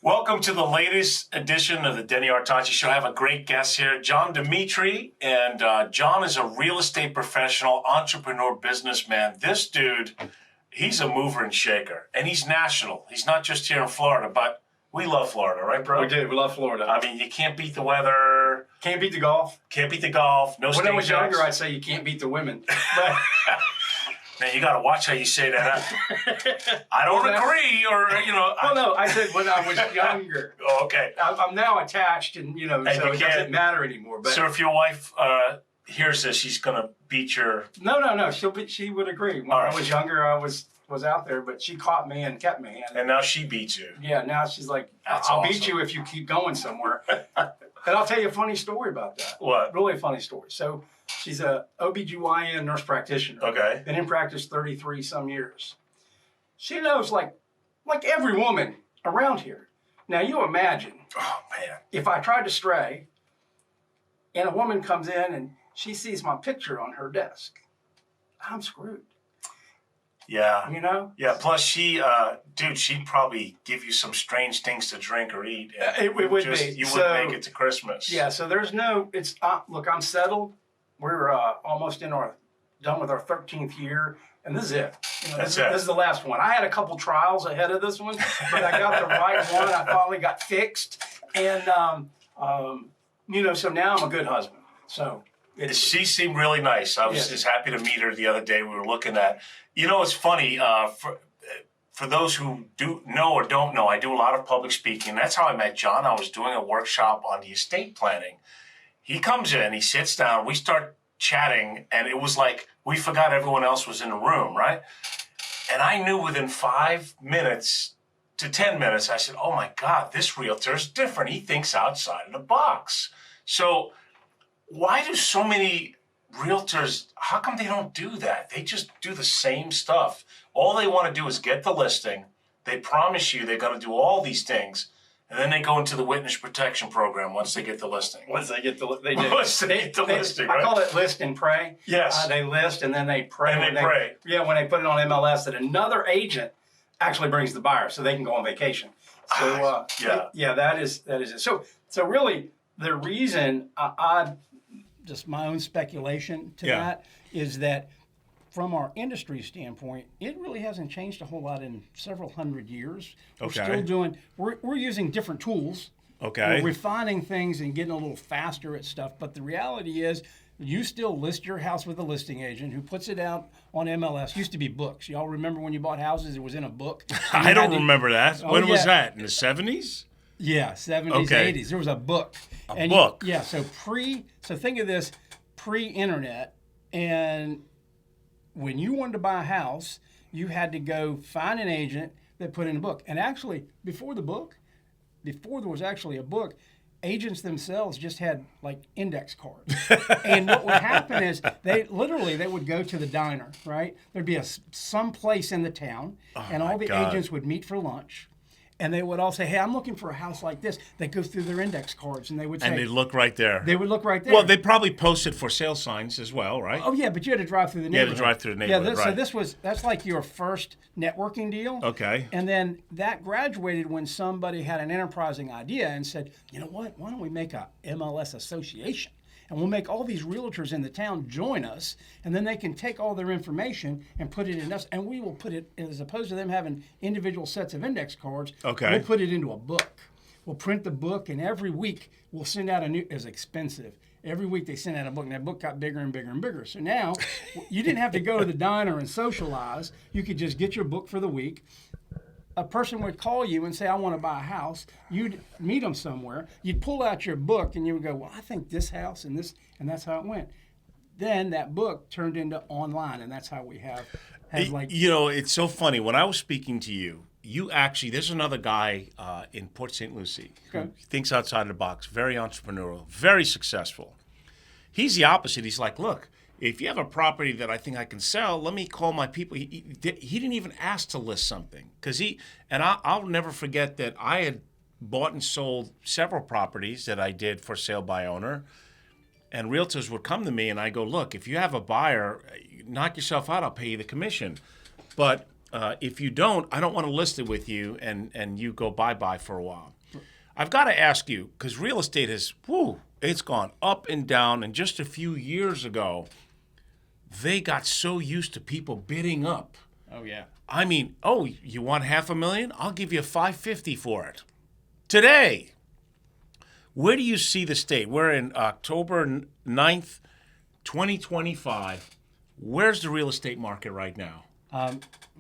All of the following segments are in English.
Welcome to the latest edition of the Denny Artache Show. I have a great guest here, John Demitri. And John is a real estate professional, entrepreneur, businessman. This dude, he's a mover and shaker. And he's national. He's not just here in Florida, but we love Florida, right, bro? We do. We love Florida. I mean, you can't beat the weather. Can't beat the golf. Can't beat the golf. No When I was state younger, shots. I'd say you can't beat the women. But Man, you got to watch how you say that. I don't agree, or, well, no, I said when I was younger. Oh, okay. I'm now attached, and And so you it can't- doesn't matter anymore. But So if your wife hears this, she's going to beat your... no, she would agree. When All I right. was younger, I was out there, but she caught me and kept me. And now she beats you. Yeah, now she's like, That's I'll awesome. beat you if you keep going somewhere. And I'll tell you a funny story about that. What? Really funny story. So she's a OBGYN nurse practitioner. Okay. Been in practice 33 some years. She knows like every woman around here. Now you imagine Oh, man. if I tried to stray and a woman comes in and she sees my picture on her desk, I'm screwed. Yeah. You know? Yeah, plus she'd probably give you some strange things to drink or eat. And It would be. You So- wouldn't make it to Christmas. Yeah, so there's no, it's, look, I'm settled. We're almost done with our 13th year, and this is it. That's This it. is the last one. I had a couple trials ahead of this one, but I got the right one. I finally got fixed. And, so now I'm a good husband. So She seemed really nice. I was Yes. just happy to meet her the other day. We were looking at, it's funny, for those who do know or don't know, I do a lot of public speaking. That's how I met John. I was doing a workshop on the estate planning. He comes in, he sits down, we start chatting, and it was like we forgot everyone else was in the room, right? And I knew within 5 minutes to 10 minutes, I said, oh my God, this realtor is different. He thinks outside of the box. So why do so many realtors, how come they don't do that? They just do the same stuff. All they want to do is get the listing. They promise you they're going to do all these things. And then they go into the witness protection program once they get the listing. once they get they Once they get the listing, I right? call it list and pray. Yes. They list and then they pray. And when they pray. Yeah, when they put it on MLS, that another agent actually brings the buyer so they can go on vacation. So Yeah. that is it. So really, the reason I just my own speculation to Yeah. that is that from our industry standpoint, it really hasn't changed a whole lot in several hundred years. We're Okay. still doing. We're using different tools. Okay. We're refining things and getting a little faster at stuff. But the reality is, you still list your house with a listing agent who puts it out on MLS. Used to be books. Y'all remember when you bought houses, it was in a book? And I you don't had to- remember that. Oh, When was yeah. that? In the 70s? Yeah, 70s, Okay. 80s. There was a book. A book. So think of this pre-internet, and when you wanted to buy a house, you had to go find an agent that put in a book. And actually, before there was actually a book, agents themselves just had like index cards. And what would happen is they would go to the diner, right? There'd be some place in the town, and all the God. agents would meet for lunch. And they would all say, hey, I'm looking for a house like this. They'd go through their index cards, and they would say, And they look right there. they would look right there. Well, they probably posted for sale signs as well, right? Oh yeah, but you had to drive through the You had neighborhood. to drive through the Yeah, neighborhood, so right. that's like your first networking deal. Okay. And then that graduated when somebody had an enterprising idea and said, you know what? Why don't we make a MLS association? And we'll make all these realtors in the town join us, and then they can take all their information and put it in us, and we will put it, as opposed to them having individual sets of index cards, Okay. we'll put it into a book. We'll print the book, and every week we'll send out a new, it's expensive. Every week they send out a book, and that book got bigger and bigger and bigger. So now you didn't have to go to the diner and socialize. You could just get your book for the week. A person would call you and say, I want to buy a house. You'd meet them somewhere. You'd pull out your book and you would go, well, I think this house and this, and that's how it went. Then that book turned into online, and that's how we have like. It's so funny. When I was speaking to you, there's another guy in Port St. Lucie who Okay. thinks outside the box, very entrepreneurial, very successful. He's the opposite. He's like, look, if you have a property that I think I can sell, let me call my people. He didn't even ask to list something because I'll never forget that I had bought and sold several properties that I did for sale by owner. And realtors would come to me and I go, look, if you have a buyer, knock yourself out, I'll pay you the commission. But if you don't, I don't want to list it with you and you go bye-bye for a while. I've got to ask you, because real estate it's gone up and down. And just a few years ago, they got so used to people bidding up. Oh, yeah. I mean, you want $500,000? I'll give you $550 for it. Today, where do you see the state? We're in October 9th, 2025. Where's the real estate market right now?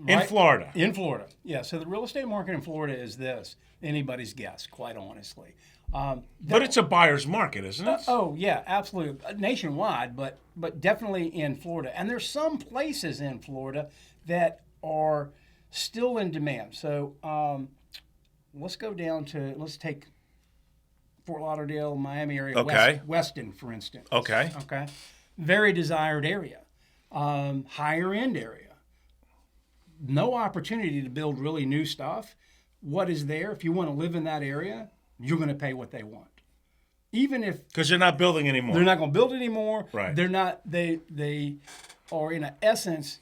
In Florida. In Florida, yeah. So the real estate market in Florida is this. Anybody's guess, quite honestly. But it's a buyer's market, isn't it? Oh, yeah, absolutely. Nationwide, but definitely in Florida. And there's some places in Florida that are still in demand. So let's take Fort Lauderdale, Miami area, Okay. Weston, for instance. Okay. Okay. Very desired area, higher end area. No opportunity to build really new stuff. What is there? If you want to live in that area, you're going to pay what they want. Even if because they're not building anymore. they're not going to build anymore. Right. They're not. They are in essence.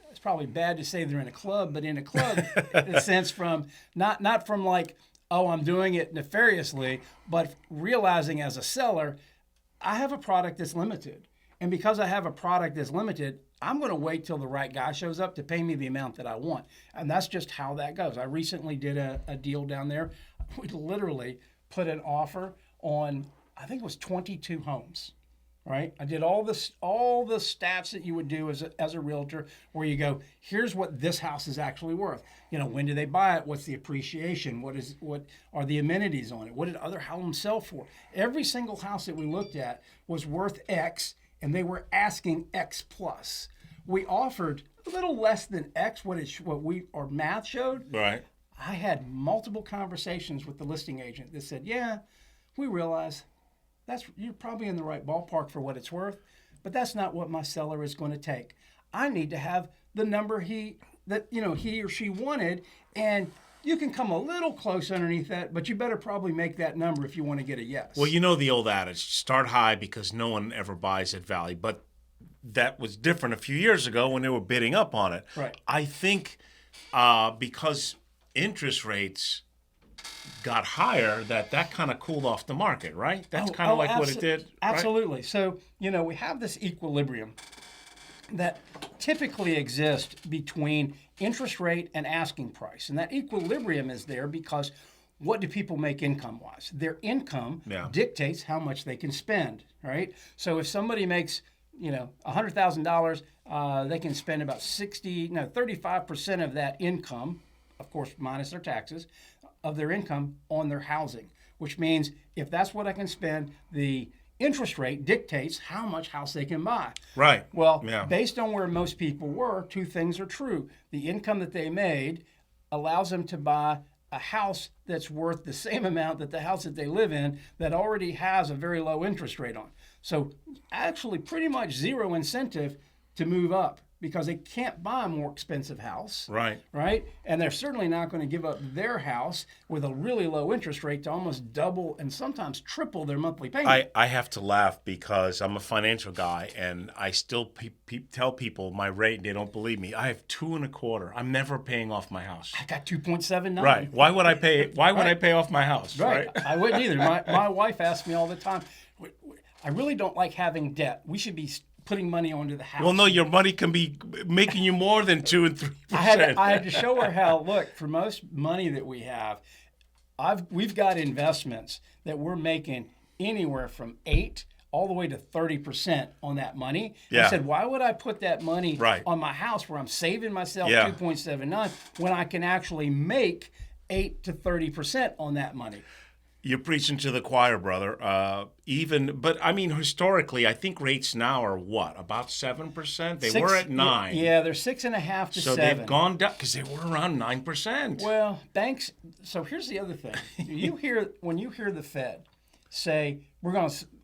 It's probably bad to say they're in a club, but in a club, in a sense, from not from like, oh, I'm doing it nefariously, but realizing as a seller, I have a product that's limited, and because I have a product that's limited, I'm going to wait till the right guy shows up to pay me the amount that I want. And that's just how that goes. I recently did a deal down there. We literally put an offer on, I think it was 22 homes, right? I did all the stats that you would do as a realtor, where you go, here's what this house is actually worth. When do they buy it? What's the appreciation? What are the amenities on it? What did other homes sell for? Every single house that we looked at was worth X, and they were asking X plus. We offered a little less than X, what our math showed. Right. I had multiple conversations with the listing agent that said, yeah, we realize you're probably in the right ballpark for what it's worth, but that's not what my seller is going to take. I need to have the number he or she wanted, and you can come a little close underneath that, but you better probably make that number if you want to get a yes. Well, the old adage, start high because no one ever buys at value. But that was different a few years ago when they were bidding up on it. Right. I think because interest rates got higher, that kind of cooled off the market, right? That's kind of what it did. Absolutely. Right? So, we have this equilibrium that typically exists between interest rate and asking price. And that equilibrium is there because what do people make income-wise? Their income dictates how much they can spend, right? So if somebody makes, $100,000, they can spend about 35% of that income, of course, minus their taxes, of their income on their housing, which means if that's what I can spend, the interest rate dictates how much house they can buy. Right. Well, based on where most people were, two things are true. The income that they made allows them to buy a house that's worth the same amount that the house that they live in that already has a very low interest rate on. So actually pretty much zero incentive to move up because they can't buy a more expensive house. Right. Right? And they're certainly not going to give up their house with a really low interest rate to almost double and sometimes triple their monthly payment. I have to laugh because I'm a financial guy and I still tell people my rate and they don't believe me. I have 2.25. I'm never paying off my house. I got 2.79. Right. Why would I pay? Why would I pay off my house? Right. I wouldn't either. My wife asks me all the time, I really don't like having debt. We should be putting money onto the house. Well, no, your money can be making you more than 2 and 3%. I had to show her how. Look, for most money that we have, we've got investments that we're making anywhere from 8 all the way to 30% on that money. Yeah. I said, why would I put that money on my house where I'm saving myself 2.79 when I can actually make 8 to 30% on that money? You're preaching to the choir, brother. But I mean, historically, I think rates now are what, about 7%? They were at 9. Yeah, they're 6.5 to 7. So they've gone down because they were around 9%. Well, banks. So here's the other thing. When you hear the Fed say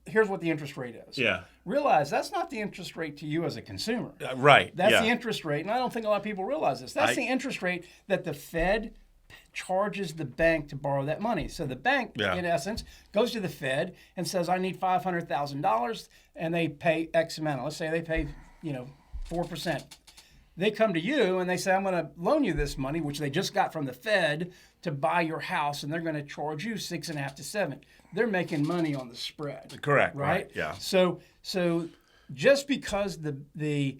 here's what the interest rate is. Yeah. Realize that's not the interest rate to you as a consumer. Right. That's the interest rate, and I don't think a lot of people realize this. That's the interest rate that the Fed charges the bank to borrow that money. So the bank, in essence, goes to the Fed and says, I need $500,000, and they pay X amount. Let's say they pay, 4%. they come to you and they say, I'm going to loan you this money, which they just got from the Fed to buy your house, and they're going to charge you 6.5 to 7. They're making money on the spread. Correct. Right? Yeah. So just because the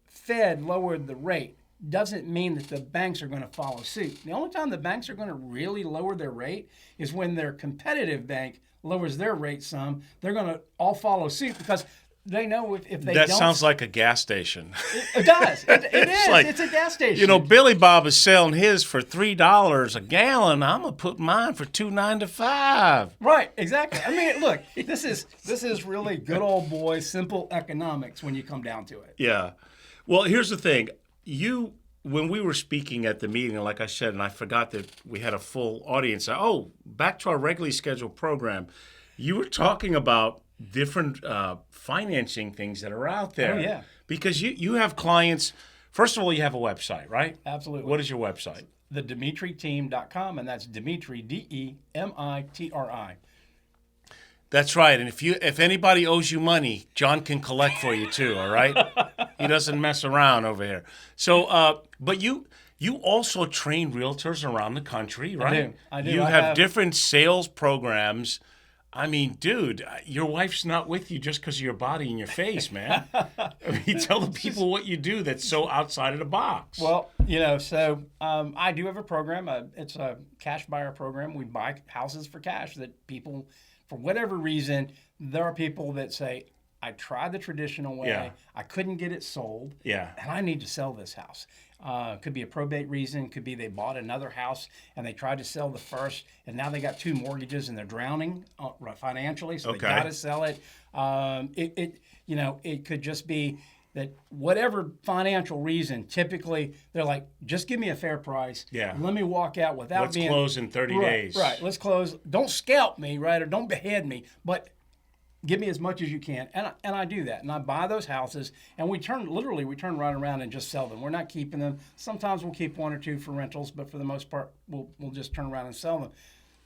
Fed lowered the rate doesn't mean that the banks are going to follow suit. The only time the banks are going to really lower their rate is when their competitive bank lowers their rate some. They're going to all follow suit because they know if they That don't. sounds like a gas station. It does. It is. like, It's a gas station. You know, Billy Bob is selling his for $3 a gallon. I'm gonna put mine for $2.95. Right, exactly. I mean, look, this is really good old boy simple economics when you come down to it. Yeah. Well, here's the thing. When we were speaking at the meeting, like I said, and I forgot that we had a full audience. Back to our regularly scheduled program. You were talking about different financing things that are out there. Oh, yeah. Because you have clients. First of all, you have a website, right? Absolutely. What is your website? The DemitriTeam.com, and that's Demitri, Demitri. That's right. And if anybody owes you money, John can collect for you too. All right. He doesn't mess around over here. So, but you also train realtors around the country, right? I do. You I have different sales programs. I mean, dude, your wife's not with you just because of your body and your face, man. I mean, tell the people what you do that's so outside of the box. Well, so I do have a program. It's a cash buyer program. We buy houses for cash that people, for whatever reason, there are people that say, I tried the traditional way. Yeah. I couldn't get it sold. Yeah. And I need to sell this house. Could be a probate reason. Could be they bought another house and they tried to sell the first, and now they got 2 mortgages and they're drowning financially, so they got to sell it. It could just be that whatever financial reason, typically they're like, just give me a fair price. Yeah. Let me walk out without Let's close in 30 days. Right. Let's close. Don't scalp me, right, or don't behead me, but give me as much as you can, and I do that, and I buy those houses, and we turn right around and just sell them. We're not keeping them. Sometimes we'll keep 1 or 2 for rentals, but for the most part, we'll just turn around and sell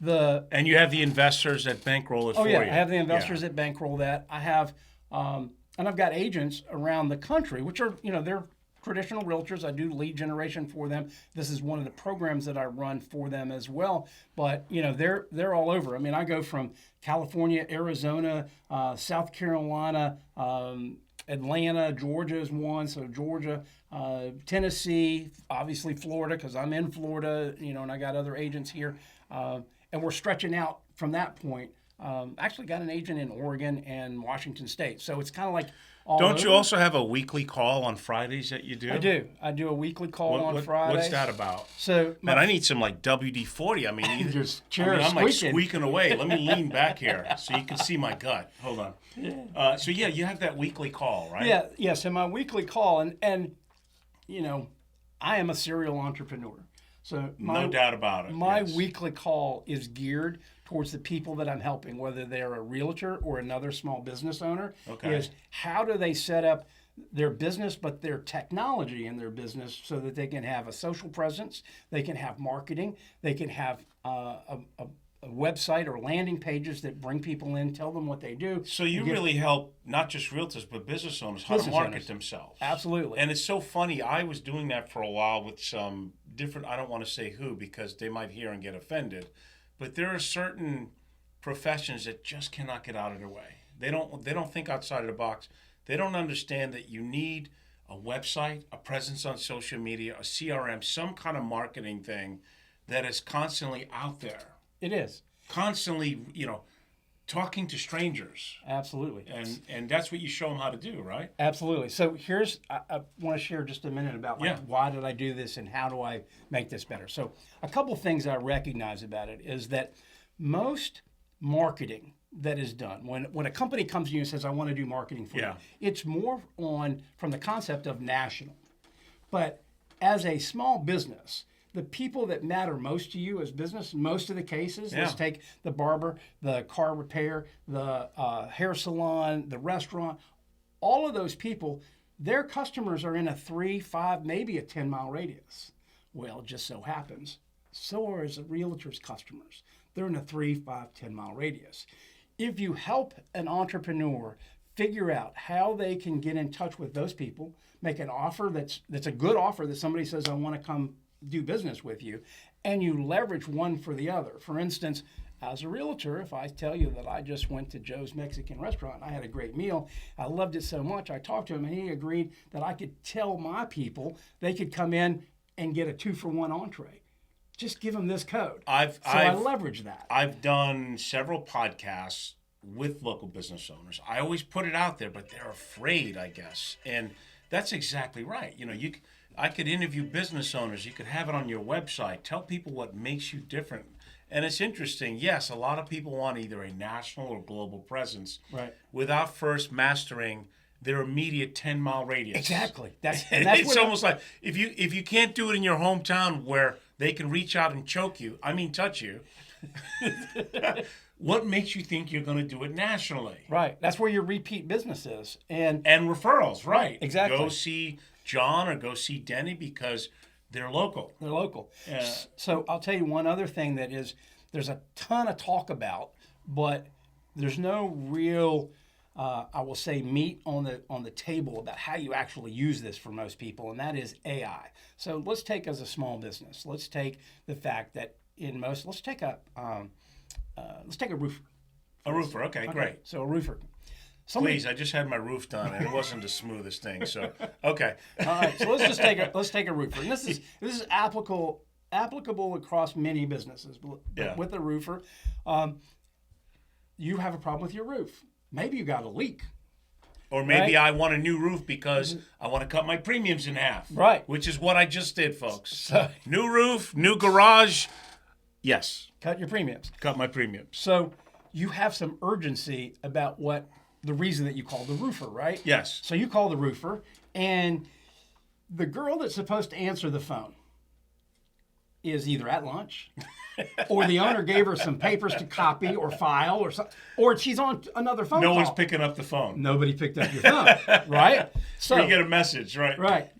them. And you have the investors that bankroll it for you. I have the investors that bankroll that. I have, and I've got agents around the country, which are they're traditional realtors. I do lead generation for them. This is one of the programs that I run for them as well. But they're all over. I mean, I go from California, Arizona, South Carolina, Atlanta, Georgia is one. So Georgia, Tennessee, obviously Florida because I'm in Florida. And I got other agents here, and we're stretching out from that point. Actually got an agent in Oregon and Washington State. So it's kind of like all Don't over. you also have a weekly call on Fridays that you do? I do. I do a weekly call on Fridays. What's that about? So Man, I need some like WD-40. I mean, Just I'm like squeaking away. Let me lean back here so you can see my gut. Hold on. You have that weekly call, right? Yeah. So my weekly call, and I am a serial entrepreneur. So No doubt about it. My yes. weekly call is geared towards the people that I'm helping, whether they're a realtor or another small business owner. Okay. Is how do they set up their business, but their technology in their business so that they can have a social presence, they can have marketing, they can have a website or landing pages that bring people in, tell them what they do. So you really help not just realtors, but business owners how to market themselves. Absolutely. And it's so funny. I was doing that for a while with some different, I don't want to say who because they might hear and get offended, but there are certain professions that just cannot get out of their way. They don't think outside of the box. They don't understand that you need a website, a presence on social media, a CRM, some kind of marketing thing that is constantly out there. It is. Constantly, talking to strangers. Absolutely. And that's what you show them how to do, right? Absolutely. So I want to share just a minute about why did I do this and how do I make this better. So a couple things I recognize about it is that most marketing that is done, when a company comes to you and says, I want to do marketing for you, it's more from the concept of national. But as a small business, the people that matter most to you as business, most of the cases, let's take the barber, the car repair, the hair salon, the restaurant, all of those people, their customers are in a 3, 5, maybe a 10-mile radius. Well, it just so happens, so are a realtor's customers. They're in a 3, 5, 10-mile radius. If you help an entrepreneur figure out how they can get in touch with those people, make an offer that's a good offer that somebody says, I want to come do business with you, and you leverage one for the other. For instance, as a realtor, if I tell you that I just went to Joe's Mexican restaurant, I had a great meal, I loved it so much, I talked to him and he agreed that I could tell my people they could come in and get a 2-for-1 entree. Just give them this code. I leverage that. I've done several podcasts with local business owners. I always put it out there, but they're afraid, I guess. And that's exactly right. I could interview business owners. You could have it on your website. Tell people what makes you different. And it's interesting. Yes, a lot of people want either a national or global presence, Right. without first mastering their immediate 10-mile radius. Exactly. That's It's almost like if you can't do it in your hometown where they can reach out and touch you, what makes you think you're going to do it nationally? right. That's where your repeat business is. And referrals, right? Exactly. Go see John or go see Denny because they're local. they're local. So I'll tell you one other thing there's a ton of talk about, but there's no real, I will say, meat on the table about how you actually use this for most people, and that is AI. So let's take as a small business. Let's take the fact that let's take a roofer. A roofer, okay, great. So a roofer. Please, I just had my roof done and it wasn't the smoothest thing. So, okay. All right, so let's take a roofer, and this is applicable across many businesses. But Yeah. with a roofer, you have a problem with your roof. Maybe you got a leak. Or maybe Right. I want a new roof because I want to cut my premiums in half. Right. Which is what I just did, folks. So New roof, new garage. Yes, cut your premiums. cut my premiums. So you have some urgency about the reason that you called the roofer, right? Yes. So you call the roofer, and the girl that's supposed to answer the phone is either at lunch, or the owner gave her some papers to copy or file, or something, or she's on another phone No call. one's picking up the phone. Nobody picked up your phone, right? So You get a message, right? right.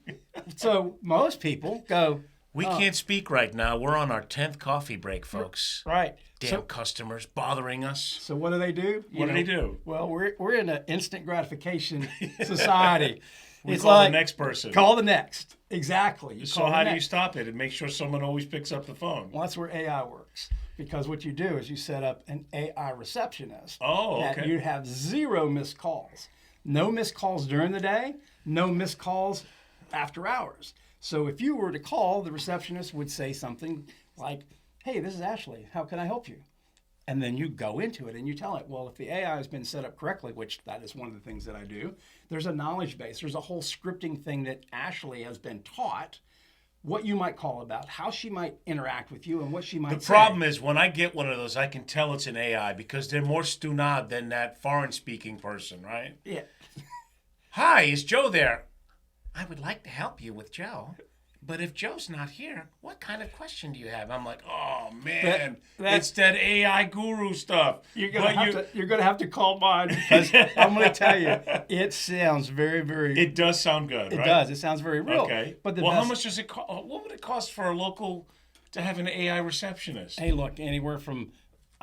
So most people go, We can't speak right now. We're on our 10th coffee break, folks. right. Damn customers bothering us. So what do they do? What do they do? Well, we're in an instant gratification society. We It's call like the next person. call the next. Exactly. You So call the how do you next. stop it and make sure someone always picks up the phone? Well, that's where AI works, because what you do is you set up an AI receptionist. Oh, that okay. you have 0 missed calls, no missed calls during the day, no missed calls after hours. So if you were to call, the receptionist would say something like, "Hey, this is Ashley. How can I help you?" And then you go into it and you tell it, well, if the AI has been set up correctly, which that is one of the things that I do, there's a knowledge base. There's a whole scripting thing that Ashley has been taught, what you might call about, how she might interact with you, and what she might The say. problem is when I get one of those, I can tell it's an AI because they're more stunad than that foreign-speaking person, right? Yeah. Hi, is Joe there? I would like to help you with Joe. But if Joe's not here, what kind of question do you have? I'm like, oh man, it's that AI guru stuff. You're gonna have to call mine, because I'm gonna tell you, it sounds very, very. It does sound good, It right? does. It sounds very real. Okay. But how much does it cost? What would it cost for a local to have an AI receptionist? Hey, look, anywhere from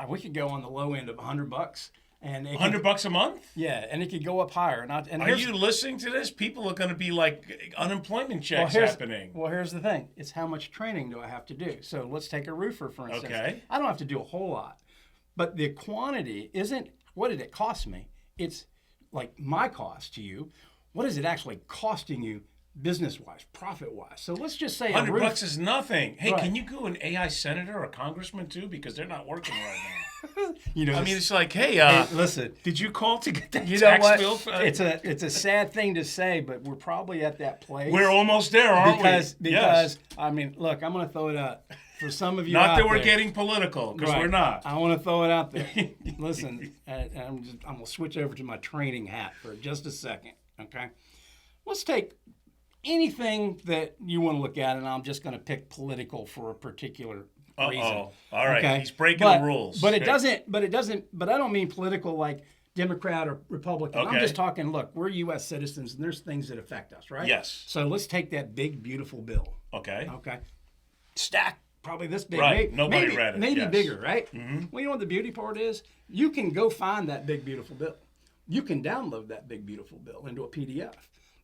we could go on the low end of $100, and $100 a month? Yeah, and it could go up higher. Are you listening to this? People are going to be like unemployment checks happening. Well, here's the thing. It's how much training do I have to do? So let's take a roofer, for instance. Okay. I don't have to do a whole lot. But the quantity isn't, what did it cost me? It's like my cost to you. What is it actually costing you business-wise, profit-wise? So let's just say $100 is nothing. Hey, Right. can you go an AI senator or congressman too? Because they're not working right now. You know, I mean, it's like, hey, listen. did you call to get that You know tax what? bill? It's a sad thing to say, but we're probably at that place. We're almost there, aren't because we? because I mean, look, I'm going to throw it out for some of you. Not out that we're there. getting political, because Right. we're not. I want to throw it out there. Listen, I'm going to switch over to my training hat for just a second. Okay, let's take anything that you want to look at, and I'm just going to pick political for a particular reason. All right, Okay? he's breaking But- the rules. But it doesn't. But I don't mean political like Democrat or Republican. I'm Okay. just talking. Look, we're U.S. citizens, and there's things that affect us, right? Yes. So let's take that big, beautiful bill. Okay. Okay. Stack probably this big. Right. Maybe, Nobody read it. Maybe Yes. bigger, right? Mm-hmm. Well, you know what the beauty part is? You can go find that big, beautiful bill. You can download that big beautiful bill into a PDF.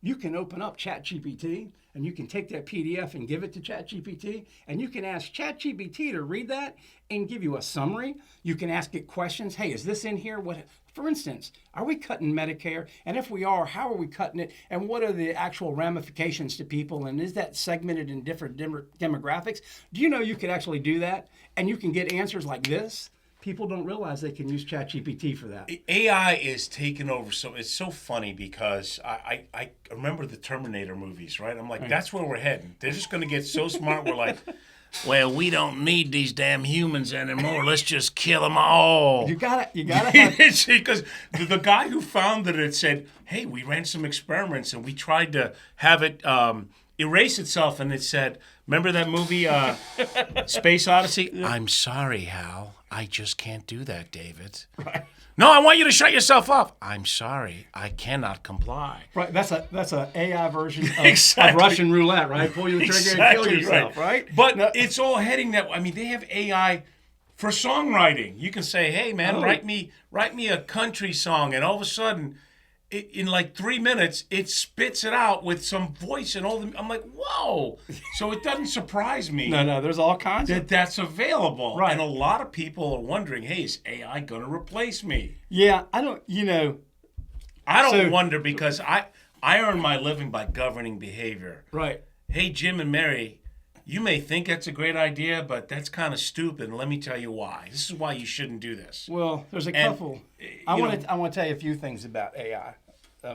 You can open up ChatGPT and you can take that PDF and give it to ChatGPT, and you can ask ChatGPT to read that and give you a summary. You can ask it questions. Hey, is this in here? What, for instance, are we cutting Medicare? And if we are, how are we cutting it? And what are the actual ramifications to people? And is that segmented in different demographics? Do you know you could actually do that? And you can get answers like this? People don't realize they can use ChatGPT for that. AI is taking over. So it's so funny because I remember the Terminator movies, right? I'm like, that's where we're heading. They're just going to get so smart. We're like, well, we don't need these damn humans anymore. Let's just kill them all. You gotta have. Because the guy who founded it said, hey, we ran some experiments and we tried to have it erase itself, and it said, remember that movie Space Odyssey? Yeah. I'm sorry, Hal. I just can't do that, David. Right. No, I want you to shut yourself off. I'm sorry. I cannot comply. Right. That's a AI version of, exactly. of Russian roulette, right? Pull your trigger and kill yourself, right? But no, it's all heading that way. I mean, they have AI for songwriting. You can say, hey, man, write me a country song, and all of a sudden, in like 3 minutes, it spits it out with some voice and all. I'm like, whoa! So it doesn't surprise me. No, there's all kinds of that's available. Right. And a lot of people are wondering, hey, is AI going to replace me? Yeah, I don't wonder because I earn my living by governing behavior. Right. Hey, Jim and Mary, you may think that's a great idea, but that's kind of stupid. And let me tell you why. This is why you shouldn't do this. Well, there's a couple. I want to tell you a few things about AI.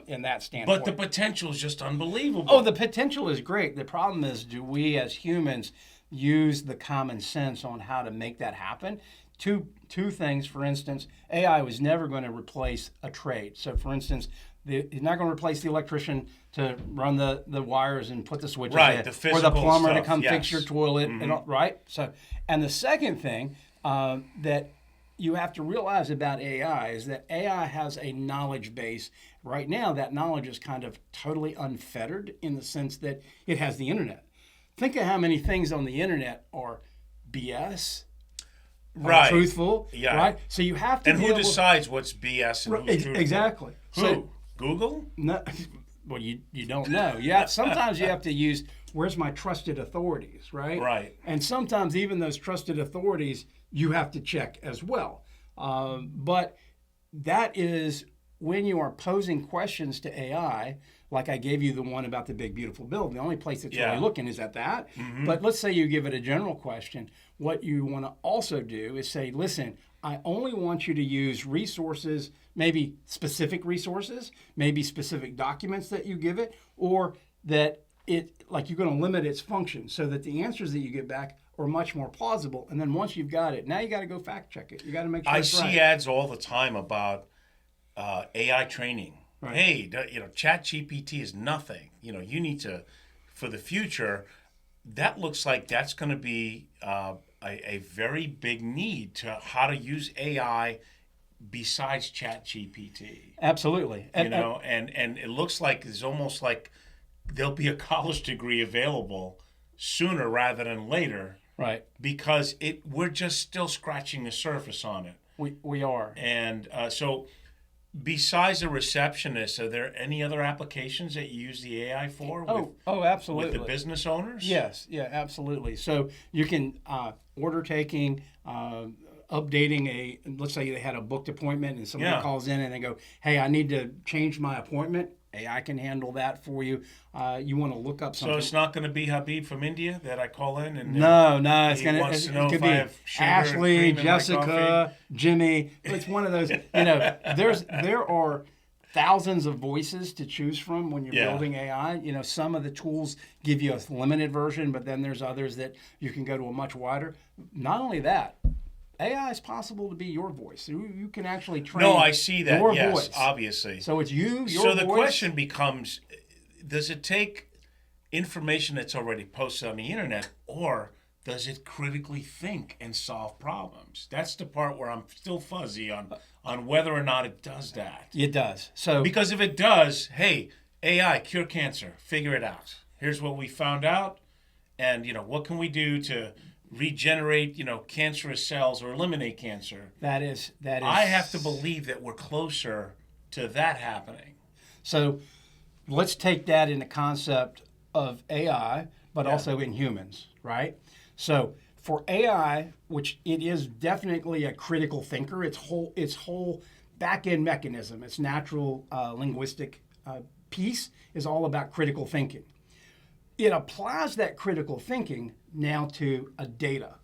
In that standpoint. But the potential is just unbelievable. Oh, the potential is great. The problem is, do we as humans use the common sense on how to make that happen? Two things, for instance, AI was never going to replace a trade. So, for instance, it's not going to replace the electrician to run the wires and put the switches in, the or the plumber stuff, to come fix your toilet, and all, right? So, and the second thing that you have to realize about AI is that AI has a knowledge base. Right now, that knowledge is kind of totally unfettered in the sense that it has the internet. Think of how many things on the internet are BS, right? Truthful, yeah. Right? So you have to. And who decides what's BS and who's truthful? Exactly. Who? So, Google? No. Well, you don't know. Yeah. Sometimes you have to use where's my trusted authorities, right? Right. And sometimes even those trusted authorities you have to check as well. But that is when you are posing questions to AI, like I gave you the one about the big, beautiful bill. The only place it's really looking is at that. Mm-hmm. But let's say you give it a general question. What you want to also do is say, listen, I only want you to use resources, maybe specific resources, maybe specific documents that you give it, or that you're going to limit its function so that the answers that you get back are much more plausible. And then once you've got it, now you got to go fact check it. You got to make sure I it's see right. ads all the time about AI training. Right. Hey, ChatGPT is nothing. You need to, for the future, that looks like that's going to be a very big need to how to use AI besides ChatGPT. Absolutely. And it looks like it's almost like there'll be a college degree available sooner rather than later. Right. Because we're just still scratching the surface on it. We are. And so besides a receptionist, are there any other applications that you use the AI for? Absolutely. With the business owners? Yes, absolutely. So you can order taking, updating let's say they had a booked appointment and somebody calls in and they go, hey, I need to change my appointment. AI can handle that for you. You want to look up something. So it's not going to be Habib from India that I call in? And no, it's going to be Ashley, Jessica, Jimmy. It's one of those, there are thousands of voices to choose from when you're building AI. Some of the tools give you a limited version, but then there's others that you can go to a much wider. Not only that, AI is possible to be your voice. You can actually train. No, I see that. Your yes, voice. Obviously. So it's your So the voice. question becomes: does it take information that's already posted on the internet, or does it critically think and solve problems? That's the part where I'm still fuzzy on whether or not it does that. It does. So because if it does, hey, AI cure cancer, figure it out. Here's what we found out, and what can we do to regenerate, cancerous cells or eliminate cancer. That is. I have to believe that we're closer to that happening? So let's take that in the concept of AI, but also in humans, right? So for AI, which it is definitely a critical thinker, its whole back-end mechanism, its natural linguistic piece is all about critical thinking. It applies that critical thinking now to a data,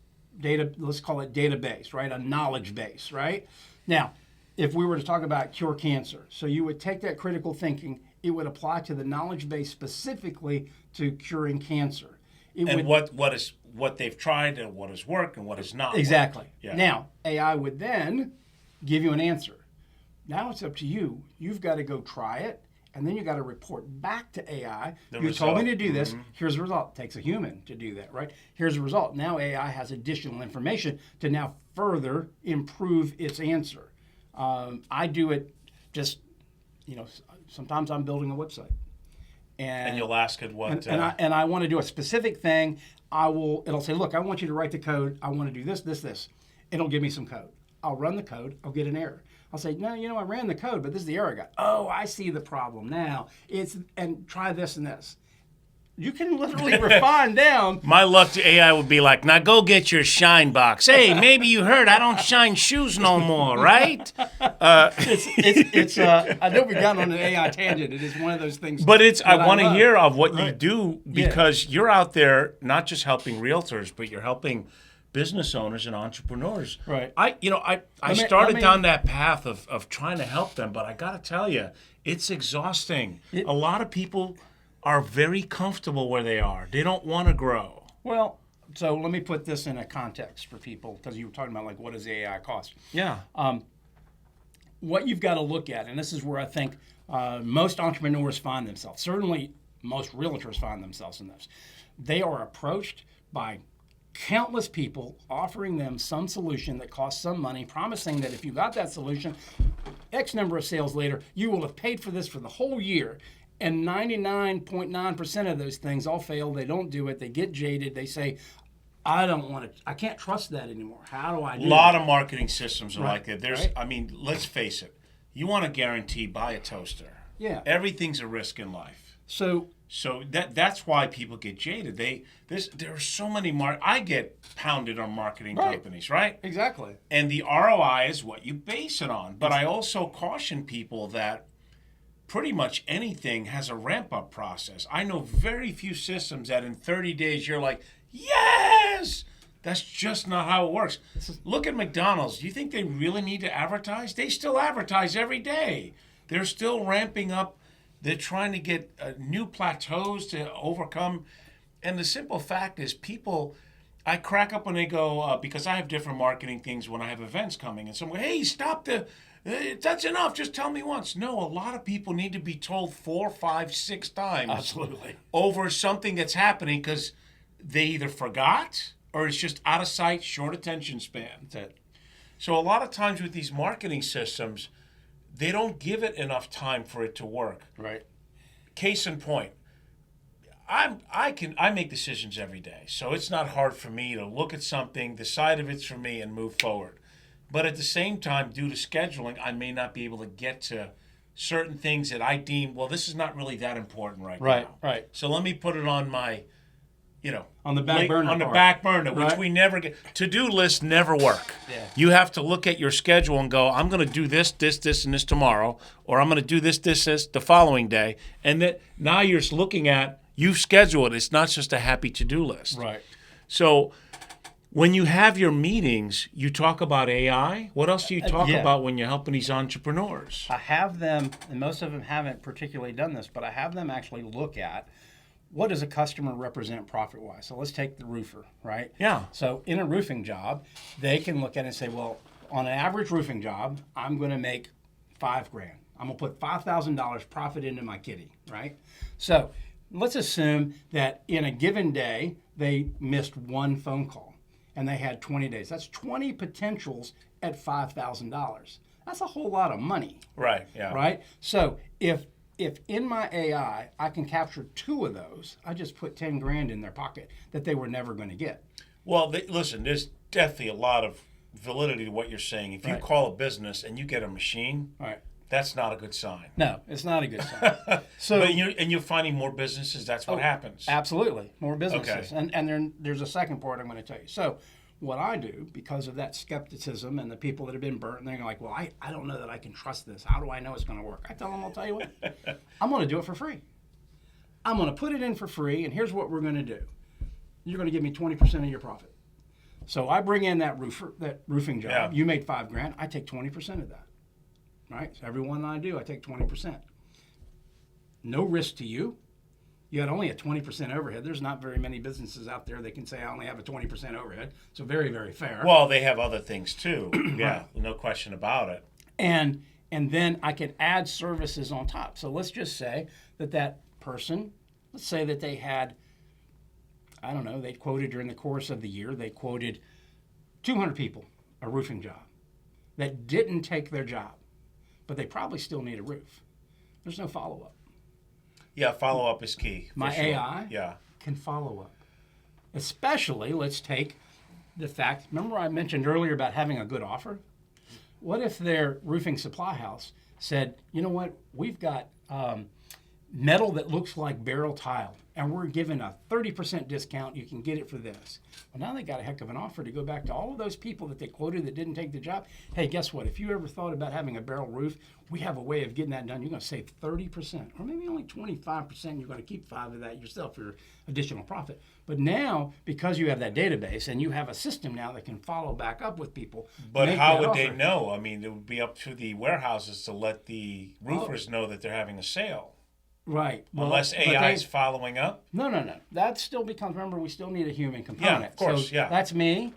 let's call it database, right? A knowledge base, right? Now, if we were to talk about cure cancer, so you would take that critical thinking, it would apply to the knowledge base specifically to curing cancer. What they've tried and what has worked and what has not. Exactly. Yeah. Now, AI would then give you an answer. Now it's up to you. You've got to go try it, and then you got to report back to AI. You told me to do this. Here's the result. It takes a human to do that, right? Here's the result. Now AI has additional information to now further improve its answer. I do it just, sometimes I'm building a website. And you'll ask it what... And I want to do a specific thing. It'll say, look, I want you to write the code. I want to do this, this, this. It'll give me some code. I'll run the code. I'll get an error. I'll say, no, I ran the code, but this is the error I got. Oh, I see the problem now. And try this and this. You can literally refine down. My luck to AI would be like, now go get your shine box. Hey, maybe you heard I don't shine shoes no more, right? I know we got on an AI tangent. It is one of those things. But I want to love. hear of what Right. you do because you're out there not just helping realtors, but you're helping business owners and entrepreneurs. Right. I started down that path of trying to help them, but I got to tell you, it's exhausting. A lot of people are very comfortable where they are. They don't want to grow. Well, so let me put this in a context for people, because you were talking about, like, what does the AI cost? Yeah. What you've got to look at, and this is where I think most entrepreneurs find themselves, certainly most realtors find themselves in this. They are approached by countless people offering them some solution that costs some money, promising that if you got that solution, X number of sales later, you will have paid for this for the whole year. And 99.9% of those things all fail. They don't do it. They get jaded. They say, I can't trust that anymore. How do I do A lot that? of marketing systems are Right. like that. Right. Let's face it. You want a guarantee, buy a toaster. Yeah. Everything's a risk in life. So that's why people get jaded. There are so many I get pounded on marketing Right. companies, right? exactly. And the ROI is what you base it on. But I also caution people that pretty much anything has a ramp-up process. I know very few systems that in 30 days you're like, yes! That's just not how it works. Look at McDonald's. Do you think they really need to advertise? They still advertise every day. They're still ramping up. They're trying to get new plateaus to overcome. And the simple fact is I crack up when they go, because I have different marketing things when I have events coming. And someone, hey, stop that's enough. Just tell me once. No, a lot of people need to be told 4, 5, 6 times. Absolutely. Over something that's happening because they either forgot or it's just out of sight, short attention span. That's it. So a lot of times with these marketing systems, they don't give it enough time for it to work. Right. Case in point, I make decisions every day, so it's not hard for me to look at something, decide if it's for me, and move forward. But at the same time, due to scheduling, I may not be able to get to certain things that I deem, well, this is not really that important right now. Right. So let me put it on my, On the back burner. on the part. back burner, which Right. we never get. To-do lists never work. Yeah. You have to look at your schedule and go, I'm going to do this, this, this, and this tomorrow, or I'm going to do this, this, this the following day. And that now you're looking at, you've scheduled it. It's not just a happy to-do list. Right. So when you have your meetings, you talk about AI. What else do you talk yeah. about when you're helping these entrepreneurs? I have them, and most of them haven't particularly done this, but I have them actually look at what does a customer represent profit-wise. So let's take the roofer, right? Yeah. So in a roofing job, they can look at it and say, well, on an average roofing job, I'm going to make $5,000. I'm going to put $5,000 profit into my kitty, right? So let's assume that in a given day, they missed one phone call and they had 20 days. That's 20 potentials at $5,000. That's a whole lot of money. Right, yeah. Right? So if in my AI I can capture 2 of those, I just put 10 grand in their pocket that they were never going to get. Well, listen, there's definitely a lot of validity to what you're saying. If you Right. call a business and you get a machine, Right. That's not a good sign. No, it's not a good sign. So, But you're finding more businesses. That's what happens. absolutely, more businesses. Okay. And then there's a second part I'm going to tell you. So, what I do, because of that skepticism and the people that have been burnt, and they're like, well, I don't know that I can trust this. How do I know it's going to work? I tell them, I'll tell you what, I'm going to do it for free. I'm going to put it in for free, and here's what we're going to do. You're going to give me 20% of your profit. So I bring in that roofing job. Yeah. You made $5,000. I take 20% of that. Right? So every one I do, I take 20%. No risk to you. You had only a 20% overhead. There's not very many businesses out there that can say I only have a 20% overhead. So very, very fair. Well, they have other things too. Yeah, no question about it. And then I can add services on top. So let's just say that person, let's say that they had, I don't know, they quoted during the course of the year, they quoted 200 people a roofing job that didn't take their job, but they probably still need a roof. There's no follow-up. Yeah, follow up is key. My sure. AI can follow up. Especially, let's take the fact, remember I mentioned earlier about having a good offer? What if their roofing supply house said, you know what, we've got metal that looks like barrel tile, and we're giving a 30% discount. You can get it for this. Well, now they got a heck of an offer to go back to all of those people that they quoted that didn't take the job. Hey, guess what? If you ever thought about having a barrel roof, we have a way of getting that done. You're going to save 30%, or maybe only 25%. You're going to keep 5 of that yourself for additional profit. But now, because you have that database and you have a system now that can follow back up with people. But make how that would they offer. know? I mean, it would be up to the warehouses to let the roofers know that they're having a sale. Right. Well, Unless but AI is following up. No. That still becomes, remember, we still need a human component. Yeah, of course, so yeah. That's me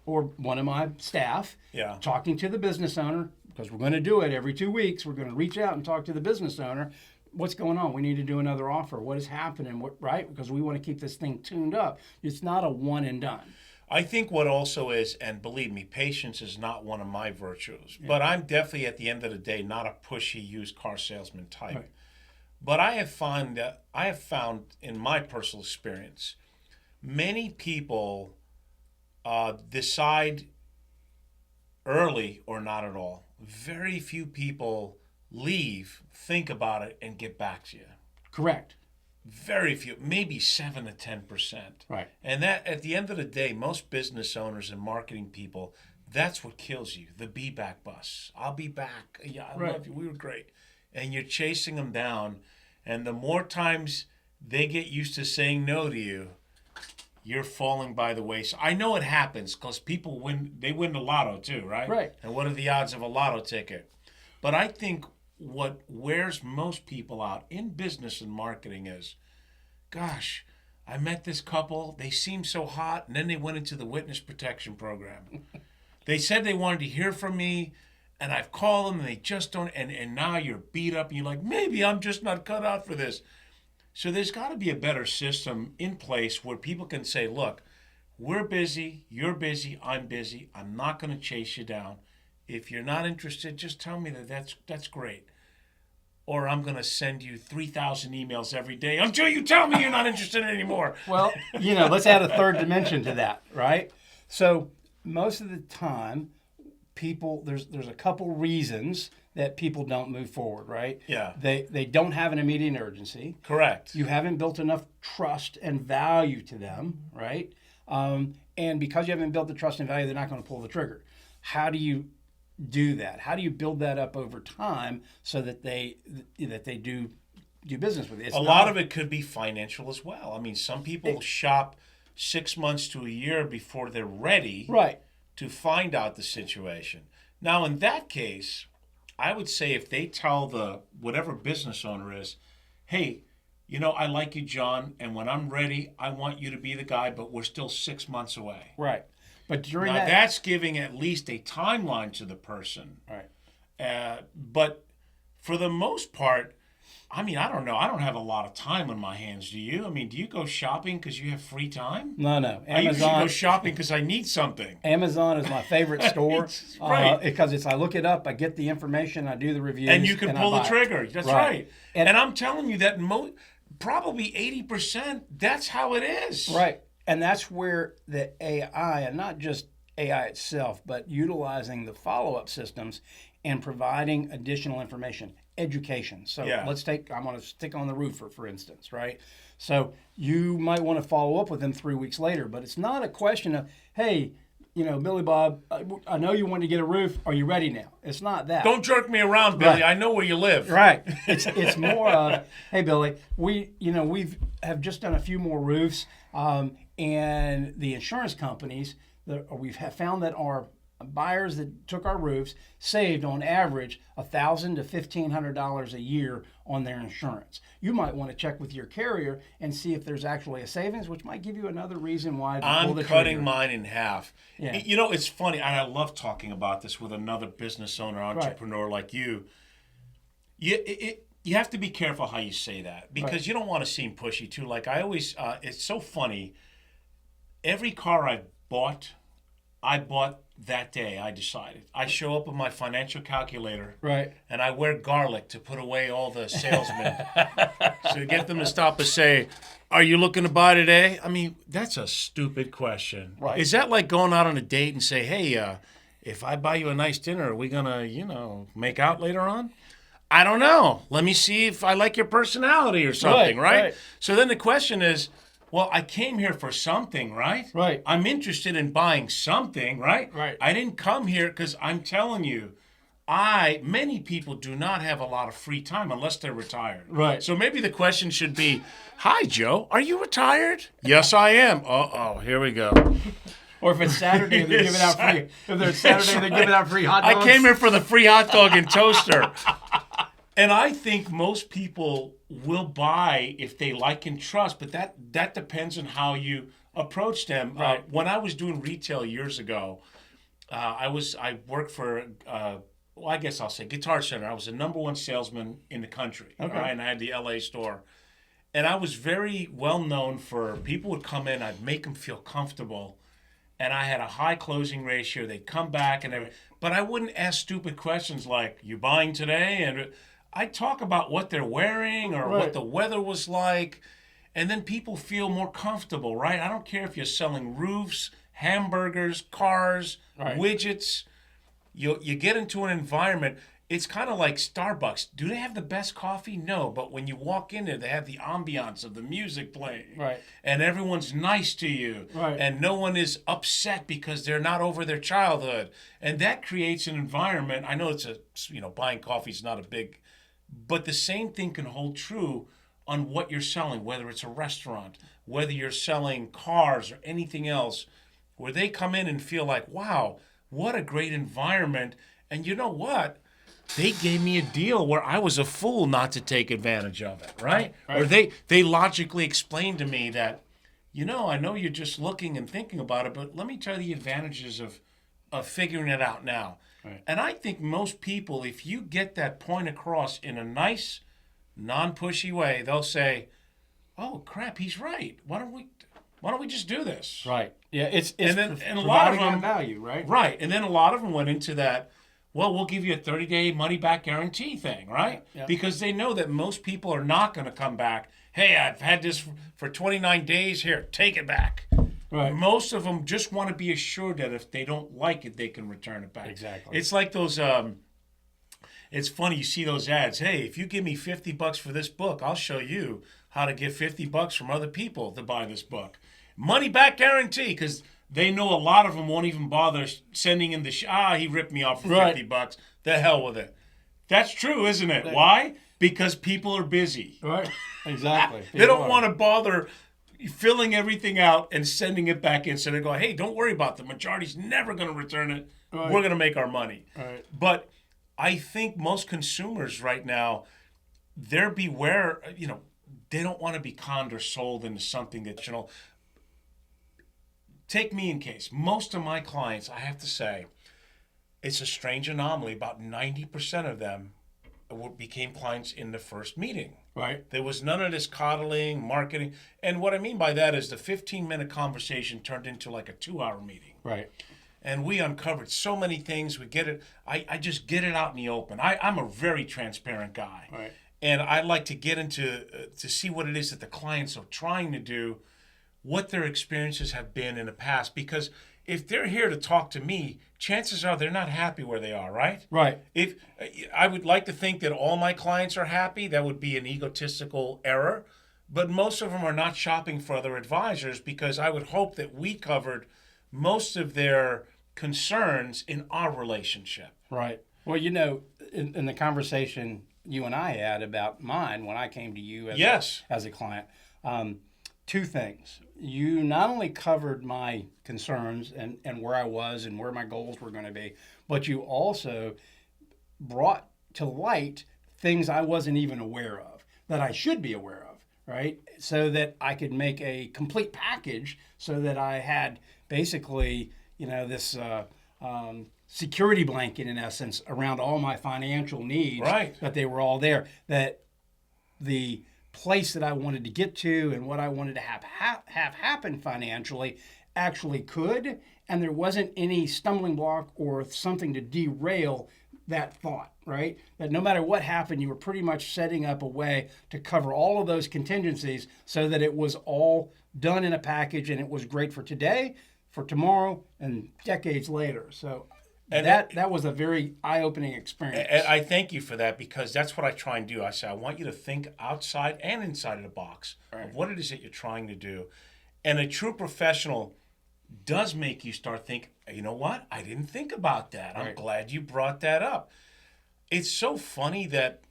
or one of my staff Yeah. talking to the business owner, because we're going to do it every 2 weeks. We're going to reach out and talk to the business owner. What's going on? We need to do another offer. What is happening? Right? Because we want to keep this thing tuned up. It's not a one and done. I think what also is, and believe me, patience is not one of my virtues. But I'm definitely, at the end of the day, not a pushy used car salesman type. Right. But I have found in my personal experience, many people decide early or not at all. Very few people leave, think about it, and get back to you. Correct. Very few, maybe 7 to 10%. Right. And that, at the end of the day, most business owners and marketing people, that's what kills you. The be back bus. I'll be back. Yeah, I love you. We were great. And you're chasing them down. And the more times they get used to saying no to you, you're falling by the wayside. I know it happens because people win. They win the lotto too, right? Right. And what are the odds of a lotto ticket? But I think what wears most people out in business and marketing is, gosh, I met this couple. They seemed so hot, and then they went into the witness protection program. They said they wanted to hear from me, and I've called them, and they just don't. And now you're beat up, and you're like, maybe I'm just not cut out for this. So there's got to be a better system in place where people can say, look, we're busy, you're busy, I'm busy. I'm not going to chase you down. If you're not interested, just tell me that's great. Or I'm going to send you 3,000 emails every day until you tell me you're not interested anymore. Well, let's add a third dimension to that, right? So most of the time, people, there's a couple reasons that people don't move forward, right? Yeah. They don't have an immediate urgency. Correct. You haven't built enough trust and value to them, right? And because you haven't built the trust and value, they're not going to pull the trigger. How do you do that? How do you build that up over time so that they do business with it? A lot of it could be financial as well. I mean, some people shop 6 months to a year before they're ready right. to find out the situation. Now, in that case, I would say if they tell the whatever business owner is, hey, I like you, John, and when I'm ready, I want you to be the guy, but we're still 6 months away. Right. But during Now, that, that's giving at least a timeline to the person. right. But for the most part, I mean, I don't know. I don't have a lot of time on my hands. Do you? I mean, do you go shopping because you have free time? No. I usually Amazon. go shopping because I need something. Amazon is my favorite store. Right. Because I look it up, I get the information, I do the reviews, And you can I pull the buy it. trigger. That's right. And I'm telling you that probably 80%, that's how it is. right. And that's where the AI, and not just AI itself, but utilizing the follow-up systems and providing additional information, education. So Yeah. I'm going to stick on the roofer, for instance, right? So you might want to follow up with them 3 weeks later, but it's not a question of, hey, Billy Bob, I know you want to get a roof. Are you ready now? It's not that. Don't jerk me around, Billy. Right. I know where you live. Right. It's more of, hey Billy, we've have just done a few more roofs, and the insurance companies we've found that our buyers that took our roofs saved on average $1,000 to $1,500 a year on their insurance. You might want to check with your carrier and see if there's actually a savings, which might give you another reason why to pull I'm the cutting trigger. mine in half. Yeah. It's funny, and I love talking about this with another business owner, entrepreneur like you. You have to be careful how you say that, because you don't want to seem pushy too. Like I always, it's so funny. Every car I bought that day. I decided I show up with my financial calculator, Right. and I wear garlic to put away all the salesmen, so to get them to stop and say, "Are you looking to buy today?" I mean, that's a stupid question. Right. Is that like going out on a date and say, "Hey, if I buy you a nice dinner, are we gonna, make out later on?" I don't know. Let me see if I like your personality or something, right? So then the question is, well, I came here for something, right? Right. I'm interested in buying something, right? Right. I didn't come here because I'm telling you, many people do not have a lot of free time unless they're retired. Right. So maybe the question should be, "Hi, Joe, are you retired?" "Yes, I am." Uh-oh, here we go. Or if it's Saturday, they're giving out free. If it's Saturday, they're giving out free hot dogs. I came here for the free hot dog and toaster. And I think most people will buy if they like and trust, but that depends on how you approach them. Right. When I was doing retail years ago, I worked for, I guess I'll say Guitar Center. I was the #1 salesman in the country, Okay. right? And I had the LA store. And I was very well known for, people would come in, I'd make them feel comfortable, and I had a high closing ratio. They'd come back and everything, but I wouldn't ask stupid questions like, "You buying today?" And I'd talk about what they're wearing or Right. what the weather was like, and then people feel more comfortable, right? I don't care if you're selling roofs, hamburgers, cars, Right. widgets. You get into an environment. It's kind of like Starbucks. Do they have the best coffee? No, but when you walk in there, they have the ambiance of the music playing, Right. and everyone's nice to you, Right. and no one is upset because they're not over their childhood, and that creates an environment. I know buying coffee is not a big, but the same thing can hold true on what you're selling, whether it's a restaurant, whether you're selling cars or anything else, where they come in and feel like, wow, what a great environment. And you know what? They gave me a deal where I was a fool not to take advantage of it, right? Or they logically explained to me that, I know you're just looking and thinking about it, but let me tell you the advantages of figuring it out now. Right. And I think most people, if you get that point across in a nice, non-pushy way, they'll say, "Oh crap, he's right. Why don't we just do this?" Right. Yeah. It's And a lot of providing them that value, right? Right. And then a lot of them went into that, well, we'll give you a 30-day money-back guarantee thing, right? Yeah. Because they know that most people are not going to come back. "Hey, I've had this for 29 days. Here, take it back." Right. Most of them just want to be assured that if they don't like it, they can return it back. Exactly. It's like those, it's funny, you see those ads. "Hey, if you give me $50 for this book, I'll show you how to get $50 from other people to buy this book." Money back guarantee, because they know a lot of them won't even bother sending in he ripped me off for Right. $50. The hell with it. That's true, isn't it? Why? Because people are busy. Right. Exactly. They don't want to bother filling everything out and sending it back in. So they go, "Hey, don't worry about the majority's never going to return it. Right. We're going to make our money." Right. But I think most consumers right now, they're beware, they don't want to be conned or sold into something that, take me in case. Most of my clients, I have to say, it's a strange anomaly. About 90% of them became clients in the first meeting. Right. There was none of this coddling, marketing. And what I mean by that is the 15-minute conversation turned into like a 2-hour meeting. Right. And we uncovered so many things. We get it. I just get it out in the open. I'm a very transparent guy. Right. And I like to get into, to see what it is that the clients are trying to do, what their experiences have been in the past. Because if they're here to talk to me, chances are they're not happy where they are, right? Right. If I would like to think that all my clients are happy, that would be an egotistical error. But most of them are not shopping for other advisors because I would hope that we covered most of their concerns in our relationship. Right. Well, you know, in the conversation you and I had about mine when I came to you as, Yes. as a client, two things. You not only covered my concerns and where I was and where my goals were going to be, but you also brought to light things I wasn't even aware of that I should be aware of, right? So that I could make a complete package so that I had basically, you know, this security blanket in essence around all my financial needs, Right. that they were all there, that the place that I wanted to get to and what I wanted to have happen financially actually could, and there wasn't any stumbling block or something to derail that thought, right? That no matter what happened, you were pretty much setting up a way to cover all of those contingencies so that it was all done in a package and it was great for today, for tomorrow, and decades later. So And that was a very eye-opening experience. And I thank you for that because that's what I try and do. I say, I want you to think outside and inside of the box of what it is that you're trying to do. And a true professional does make you start thinking, you know what? I didn't think about that. I'm glad you brought that up. It's so funny that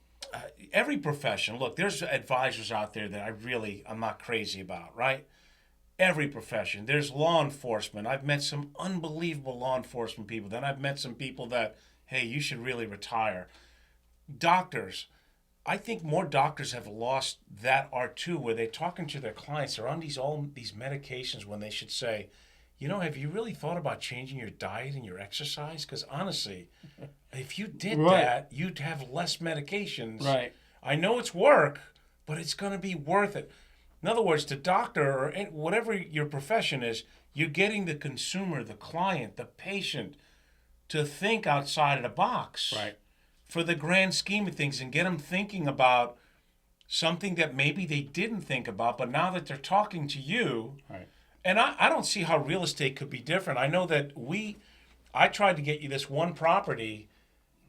every profession, look, there's advisors out there that I'm not crazy about, right? Every profession. There's law enforcement. I've met some unbelievable law enforcement people. Then I've met some people that, hey, you should really retire. Doctors. I think more doctors have lost that art too, where they're talking to their clients. They're on all these medications when they should say, you know, have you really thought about changing your diet and your exercise? Because honestly, if you did that, you'd have less medications. Right. I know it's work, but it's going to be worth it. In other words, the doctor or whatever your profession is, you're getting the consumer, the client, the patient to think outside of the box for the grand scheme of things and get them thinking about something that maybe they didn't think about, but now that they're talking to you, and I don't see how real estate could be different. I know that I tried to get you this one property,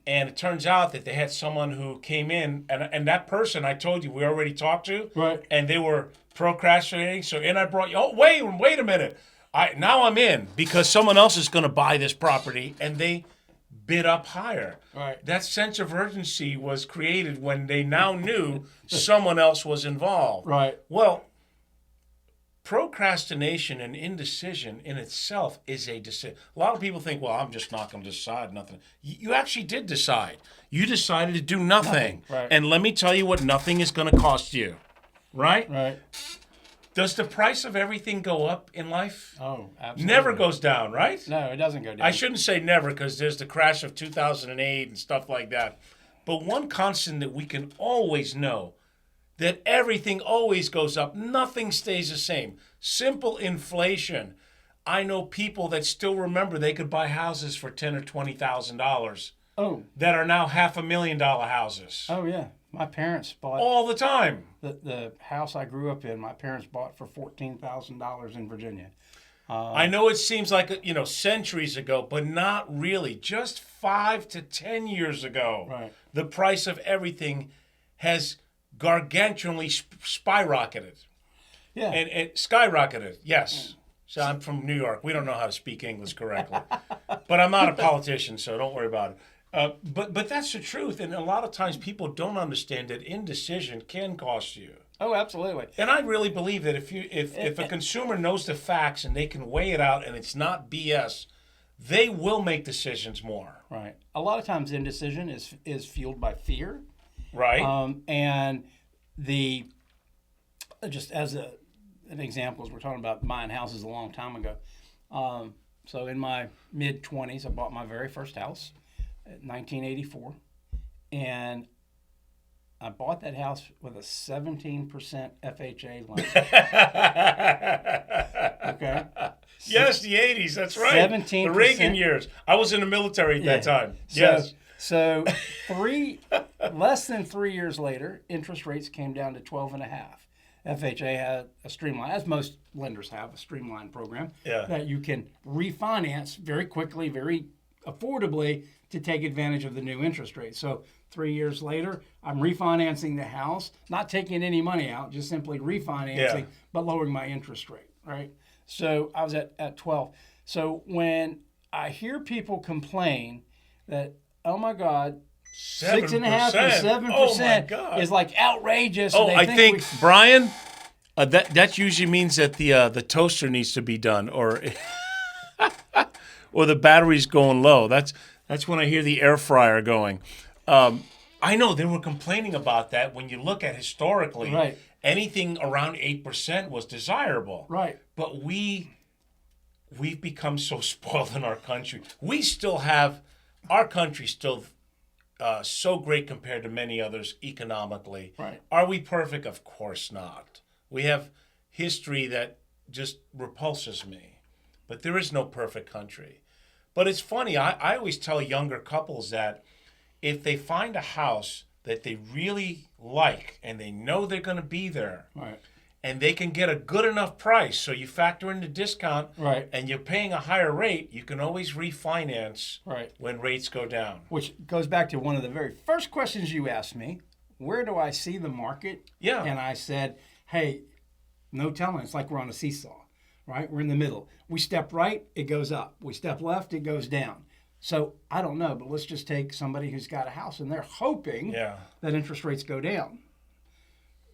and it turns out that they had someone who came in, and that person I told you we already talked to, and they were procrastinating. So I brought you. Oh, wait a minute. Now I'm in because someone else is going to buy this property, and they bid up higher. That sense of urgency was created when they now knew someone else was involved. Well, procrastination and indecision in itself is a decision. A lot of people think, well, I'm just not going to decide nothing. You actually did decide. You decided to do nothing. And let me tell you what nothing is going to cost you. Right? Does the price of everything go up in life? Oh, absolutely. Never goes down, right? No, it doesn't go down. I shouldn't say never because there's the crash of 2008 and stuff like that. But one constant that we can always know, that everything always goes up. Nothing stays the same. Simple inflation. I know people that still remember they could buy houses for $10,000 or $20,000. Oh. That are now $500,000 houses. Oh, yeah. My parents bought all the time. The house I grew up in. My parents bought for $14,000 in Virginia. I know it seems like centuries ago, but not really. Just 5 to 10 years ago, the price of everything has gargantuanly skyrocketed. Yeah, and it skyrocketed. Yes. So I'm from New York. We don't know how to speak English correctly, but I'm not a politician, so don't worry about it. But that's the truth, and a lot of times people don't understand that indecision can cost you. Oh, absolutely. And I really believe that if a consumer knows the facts and they can weigh it out and it's not BS, they will make decisions more. Right. A lot of times indecision is fueled by fear. Right. And just as an example, as we're talking about buying houses a long time ago. So in my mid-20s, I bought my very first house. 1984, and I bought that house with a 17% FHA loan. Okay. Yes, the 80s. That's right. 17%. The Reagan years. I was in the military at that time. Yes. So less than 3 years later, interest rates came down to 12.5, FHA has a streamline, as most lenders have, a streamline program Yeah. that you can refinance very quickly, very affordably to take advantage of the new interest rate. So 3 years later, I'm refinancing the house, not taking any money out, just simply refinancing, Yeah. but lowering my interest rate, right? So I was at 12. So when I hear people complain that, oh my God, 6.5% or 7% Oh my God. is like outrageous. Oh, and they I think we- Brian, that usually means that the toaster needs to be done, or or the battery's going low. That's when I hear the air fryer going. I know they were complaining about that. When you look at historically, Right. anything around 8% was desirable. Right. But we've become so spoiled in our country. We still have our country still so great compared to many others economically. Right. Are we perfect? Of course not. We have history that just repulses me. But there is no perfect country. But it's funny, I always tell younger couples that if they find a house that they really like and they know they're going to be there, Right. and they can get a good enough price, so you factor in the discount, Right. and you're paying a higher rate, you can always refinance Right. when rates go down. Which goes back to one of the very first questions you asked me. Where do I see the market? Yeah. And I said, hey, no telling. It's like we're on a seesaw, right? We're in the middle. We step right, it goes up. We step left, it goes down. So I don't know, but let's just take somebody who's got a house and they're hoping Yeah. that interest rates go down.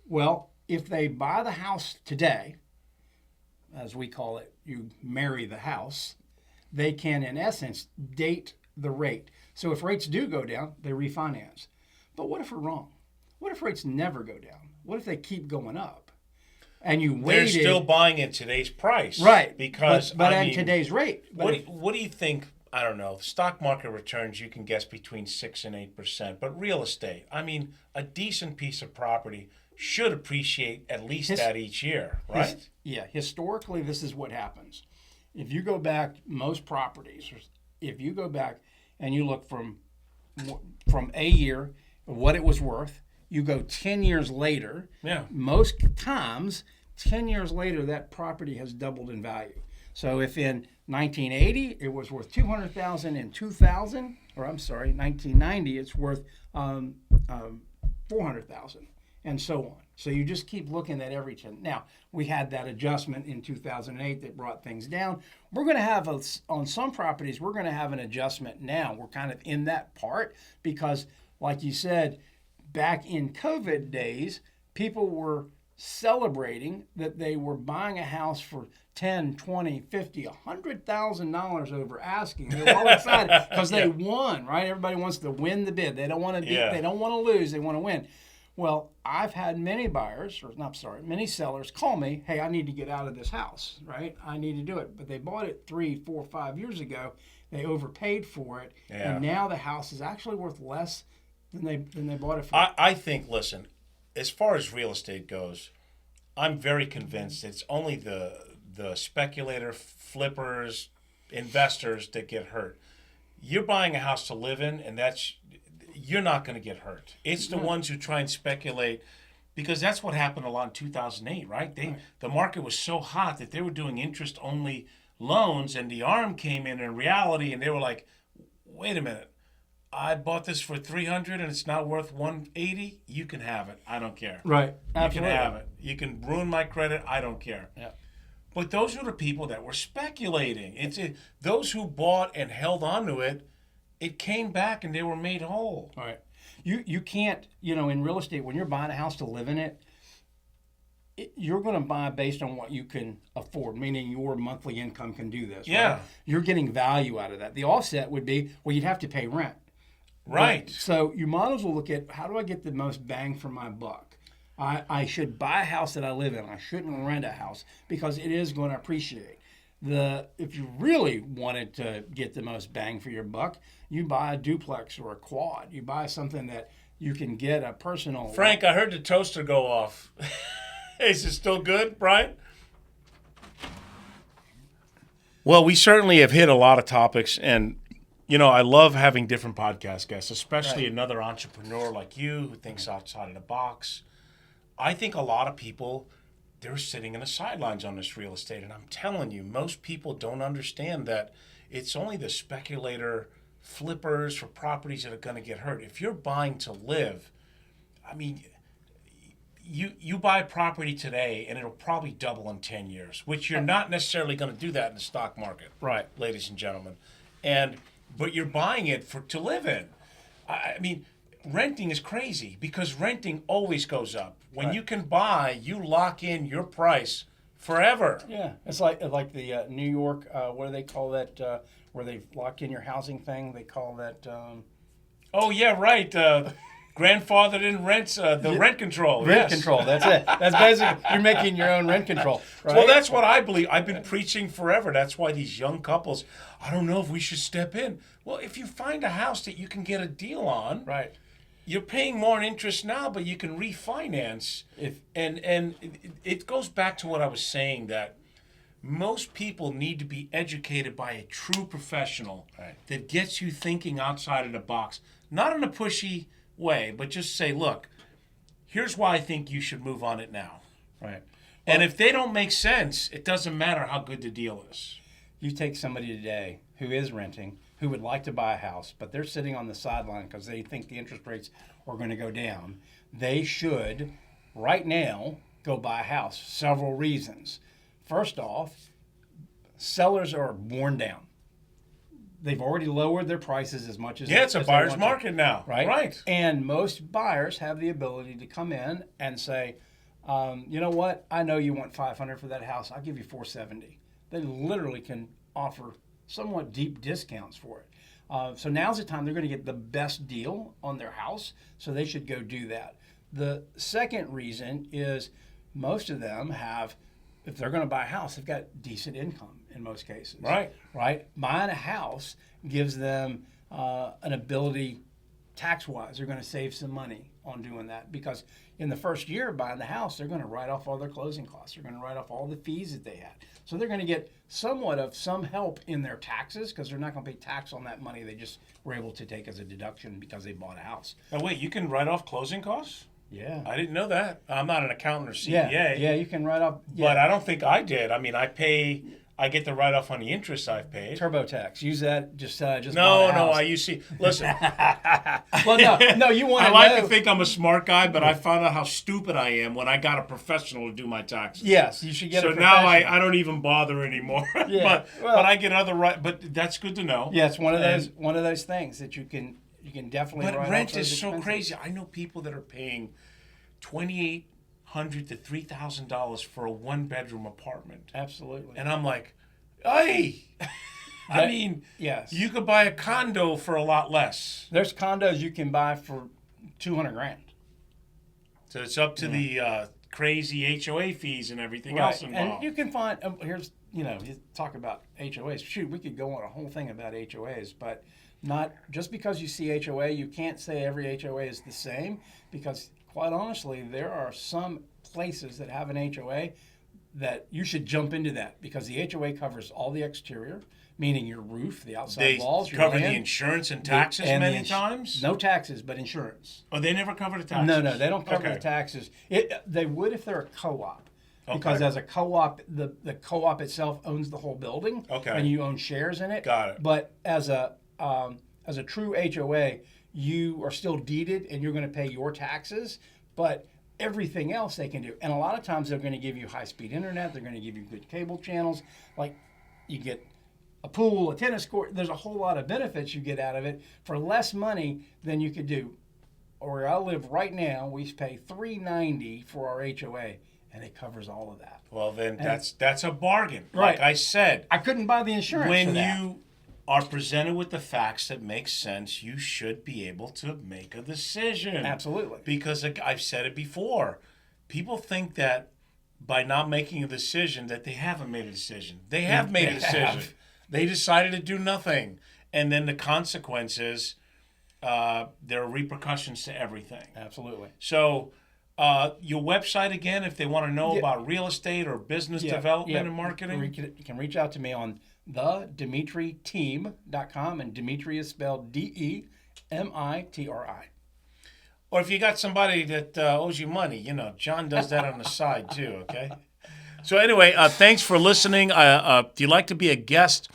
Well, if they buy the house today, as we call it, you marry the house, they can, in essence, date the rate. So if rates do go down, they refinance. But what if we're wrong? What if rates never go down? What if they keep going up? And you They're waited. still buying in today's price. Right. Because, but I at mean, today's rate. But if- what do you think? I don't know. Stock market returns, you can guess between 6 and 8%. But real estate, I mean, a decent piece of property should appreciate at least that each year, right? Yeah, historically, this is what happens. If you go back, most properties, if you go back and you look from a year, what it was worth, you go 10 years later, Yeah. most times, 10 years later, that property has doubled in value. So if in 1980 it was worth $200,000, in 2000, or I'm sorry, 1990 it's worth $400,000, and so on. So you just keep looking at every 10. Now we had that adjustment in 2008 that brought things down. We're going to have on some properties we're going to have an adjustment now. We're kind of in that part because, like you said, back in COVID days, people were celebrating that they were buying a house for $10, $20, $50, $100,000 over asking. They were all excited because they won, right? Everybody wants to win the bid. They don't want to they don't want to lose. They want to win. Well, I've had many many sellers call me, hey, I need to get out of this house, right? I need to do it. But they bought it 3, 4, 5 years ago. They overpaid for it. Yeah. And now the house is actually worth less than they bought it for. I think, listen, as far as real estate goes, I'm very convinced it's only the speculator, flippers, investors that get hurt. You're buying a house to live in, and you're not going to get hurt. It's the ones who try and speculate, because that's what happened a lot in 2008, right? The market was so hot that they were doing interest-only loans, and the arm came in reality, and they were like, wait a minute. I bought this for $300 and it's now worth $180. You can have it. I don't care. Right. You Absolutely. can have it. You can ruin my credit. I don't care. Yeah. But those are the people that were speculating. Those who bought and held on to it, it came back and they were made whole. All right. You can't, in real estate, when you're buying a house to live in it, you're going to buy based on what you can afford, meaning your monthly income can do this. Yeah. Right? You're getting value out of that. The offset would be, well, you'd have to pay rent. Right. So you might as well look at, how do I get the most bang for my buck? I should buy a house that I live in. I shouldn't rent a house because it is going to appreciate. If you really wanted to get the most bang for your buck, you buy a duplex or a quad. You buy something that you can get a personal. Frank, I heard the toaster go off. Is it still good, Brian? Well, we certainly have hit a lot of topics, and I love having different podcast guests, especially another entrepreneur like you who thinks outside of the box. I think a lot of people they're sitting in the sidelines on this real estate. And I'm telling you, most people don't understand that it's only the speculator flippers for properties that are going to get hurt. If you're buying to live, I mean, you buy a property today and it'll probably double in 10 years, which you're not necessarily going to do that in the stock market, Right. ladies and gentlemen. But you're buying it to live in. I mean, renting is crazy because renting always goes up. When Right. you can buy, you lock in your price forever. Yeah, it's like the New York. What do they call that? Where they lock in your housing thing? They call that. Oh yeah, right. Grandfather didn't rent the rent control. Rent yes. control. That's it. That's basically you're making your own rent control. Right? Well, that's what I believe. I've been preaching forever. That's why these young couples, I don't know if we should step in. Well, if you find a house that you can get a deal on, right. you're paying more in interest now, but you can refinance. And it goes back to what I was saying, that most people need to be educated by a true professional Right. that gets you thinking outside of the box, not in a pushy way, but just say, look, here's why I think you should move on it now. Right. And if they don't make sense, it doesn't matter how good the deal is. You take somebody today who is renting, who would like to buy a house, but they're sitting on the sideline because they think the interest rates are going to go down. They should, right now, go buy a house. Several reasons. First off, sellers are worn down. They've already lowered their prices as much as It's a as they buyer's want to. market now. Right? And most buyers have the ability to come in and say, you know what? I know you want $500 for that house. I'll give you $470. They literally can offer somewhat deep discounts for it. So now's the time they're going to get the best deal on their house. So they should go do that. The second reason is most of them have, if they're going to buy a house, they've got decent income in most cases. Right. Buying a house gives them an ability, tax-wise, they're going to save some money on doing that, because in the first year of buying the house, they're going to write off all their closing costs. They're going to write off all the fees that they had. So they're going to get somewhat of some help in their taxes, because they're not going to pay tax on that money they just were able to take as a deduction because they bought a house. Now, wait, you can write off closing costs? Yeah. I didn't know that. I'm not an accountant or CPA. Yeah, you can write off. Yeah. But I don't think I did. I mean, I get the write-off on the interest I've paid. TurboTax. Use that. Just bought a No, house. I use listen. Well, no, you want I to like know. to think I'm a smart guy, but I found out how stupid I am when I got a professional to do my taxes. Yes, you should get So a now professional. I don't even bother anymore. Yeah, but I get other but that's good to know. Yeah, it's one of those things that you can definitely. But write rent off those is so expenses. crazy. I know people that are paying $2,800 to $3,000 for a one-bedroom apartment, Absolutely. and I'm like, hey. I mean, yes, you could buy a condo for a lot less. there's condos you can buy for $200,000. So it's up to the crazy HOA fees and everything Right, else involved. and you can find here's you talk about HOAs. Shoot, we could go on a whole thing about HOAs, but not just because you see HOA, you can't say every HOA is the same, because quite honestly, there are some places that have an HOA that you should jump into that, because the HOA covers all the exterior, meaning your roof, the outside They walls, your cover land, the insurance and taxes and the many times? No taxes, but insurance. Oh, they never cover the taxes? No, they don't cover Okay. the taxes. They would if they're a co-op. Okay. Because as a co-op, the co-op itself owns the whole building, Okay. and you own shares in it. Got it. But as a true HOA, you are still deeded, and you're going to pay your taxes. But everything else they can do, and a lot of times they're going to give you high-speed internet. They're going to give you good cable channels. Like you get a pool, a tennis court. There's a whole lot of benefits you get out of it for less money than you could do. Where I live right now, we pay $390 for our HOA, and it covers all of that. Well, then that's a bargain. Right. Like I said, I couldn't buy the insurance for when that. you are presented with the facts that make sense, you should be able to make a decision. Absolutely. Because I've said it before. People think that by not making a decision that they haven't made a decision. They have made a decision. have. They decided to do nothing. And then the consequences, there are repercussions to everything. Absolutely. So your website again, if they want to know about real estate or business development and marketing? You can reach out to me on thedemitri.com, and Demitri is spelled Demitri. Or if you got somebody that owes you money, John does that on the side too, okay? So anyway, thanks for listening. If you'd like to be a guest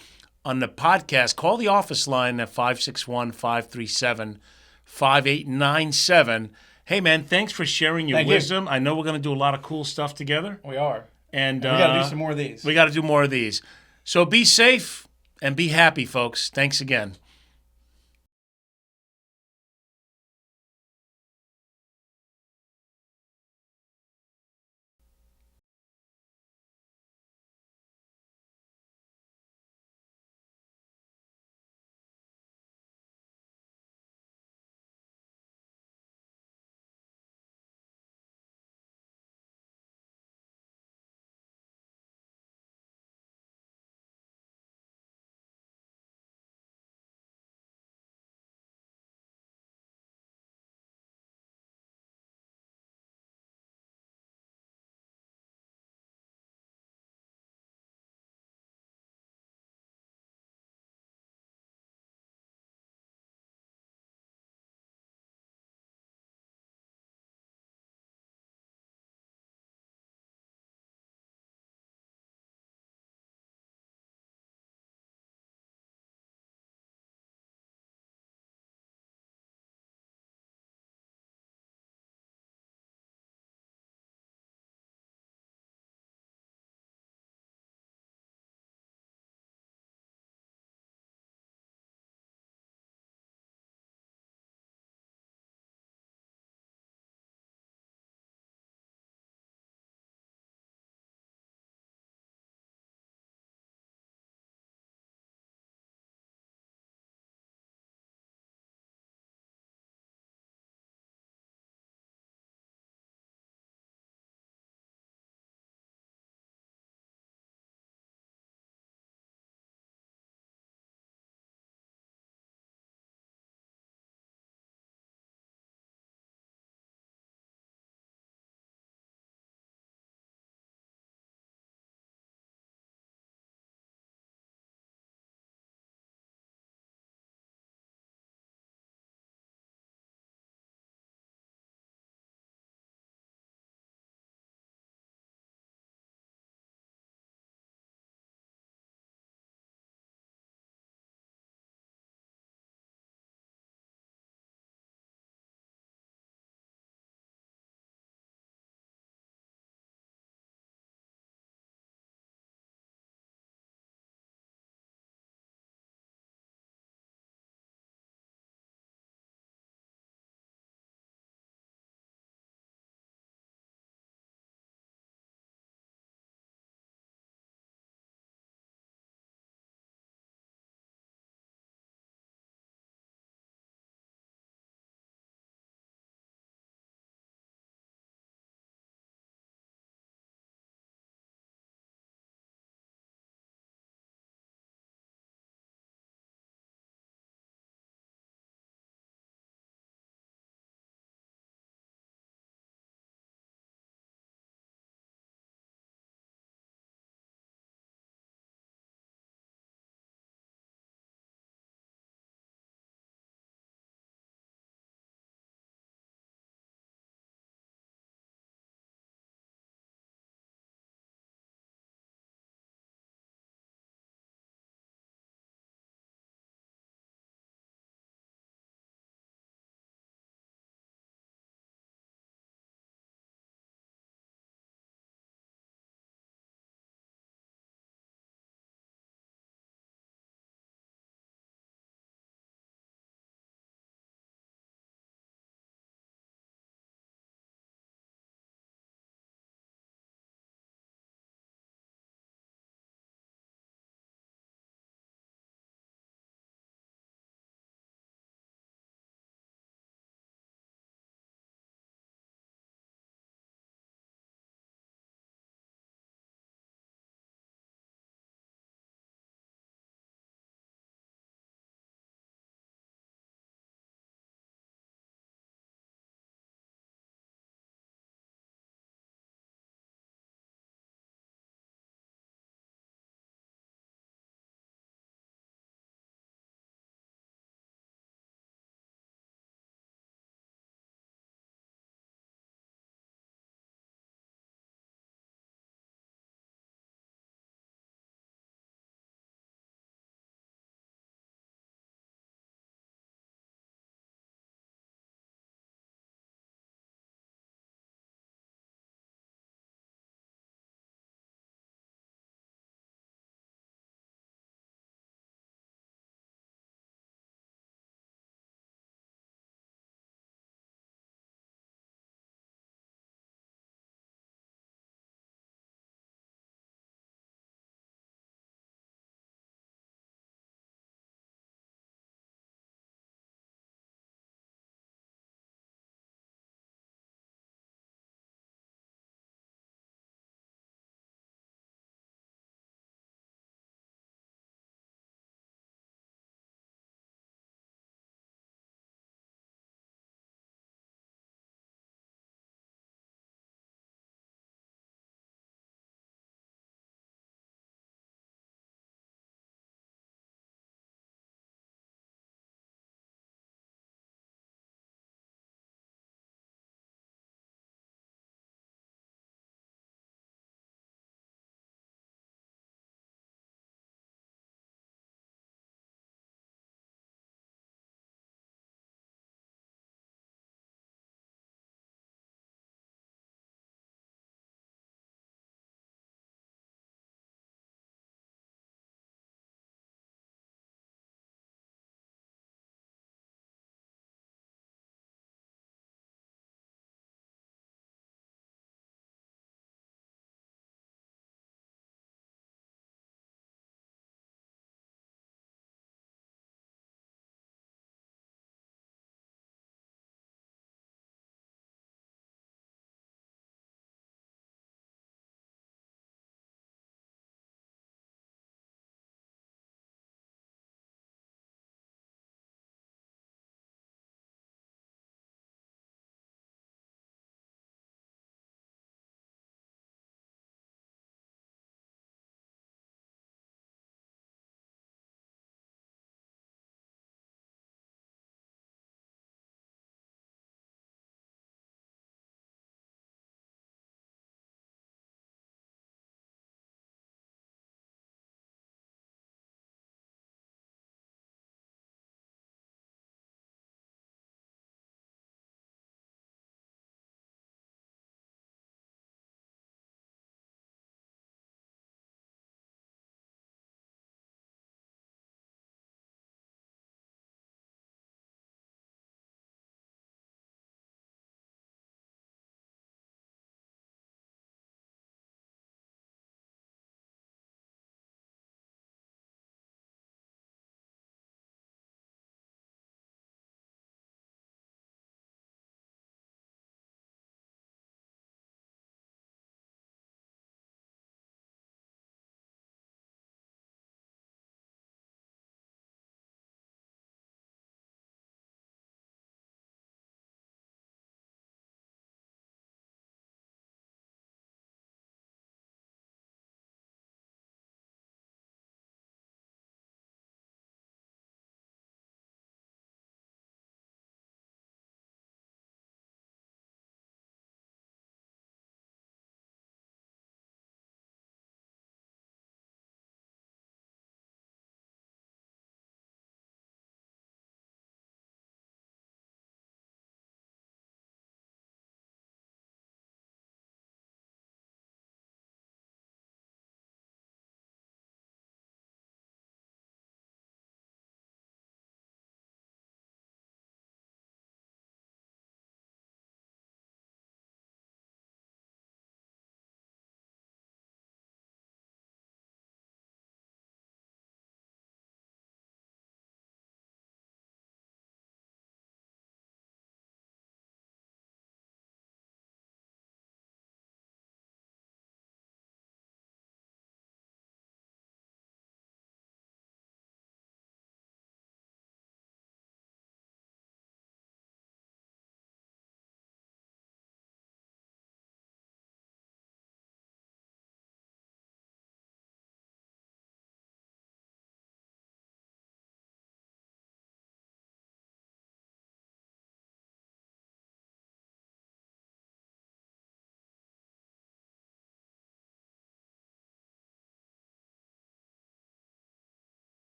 on the podcast, call the office line at 561-537-5897. Hey, man, thanks for sharing your wisdom. I know we're going to do a lot of cool stuff together. We are. And we got to do some more of these. We got to do more of these. So be safe and be happy, folks. Thanks again.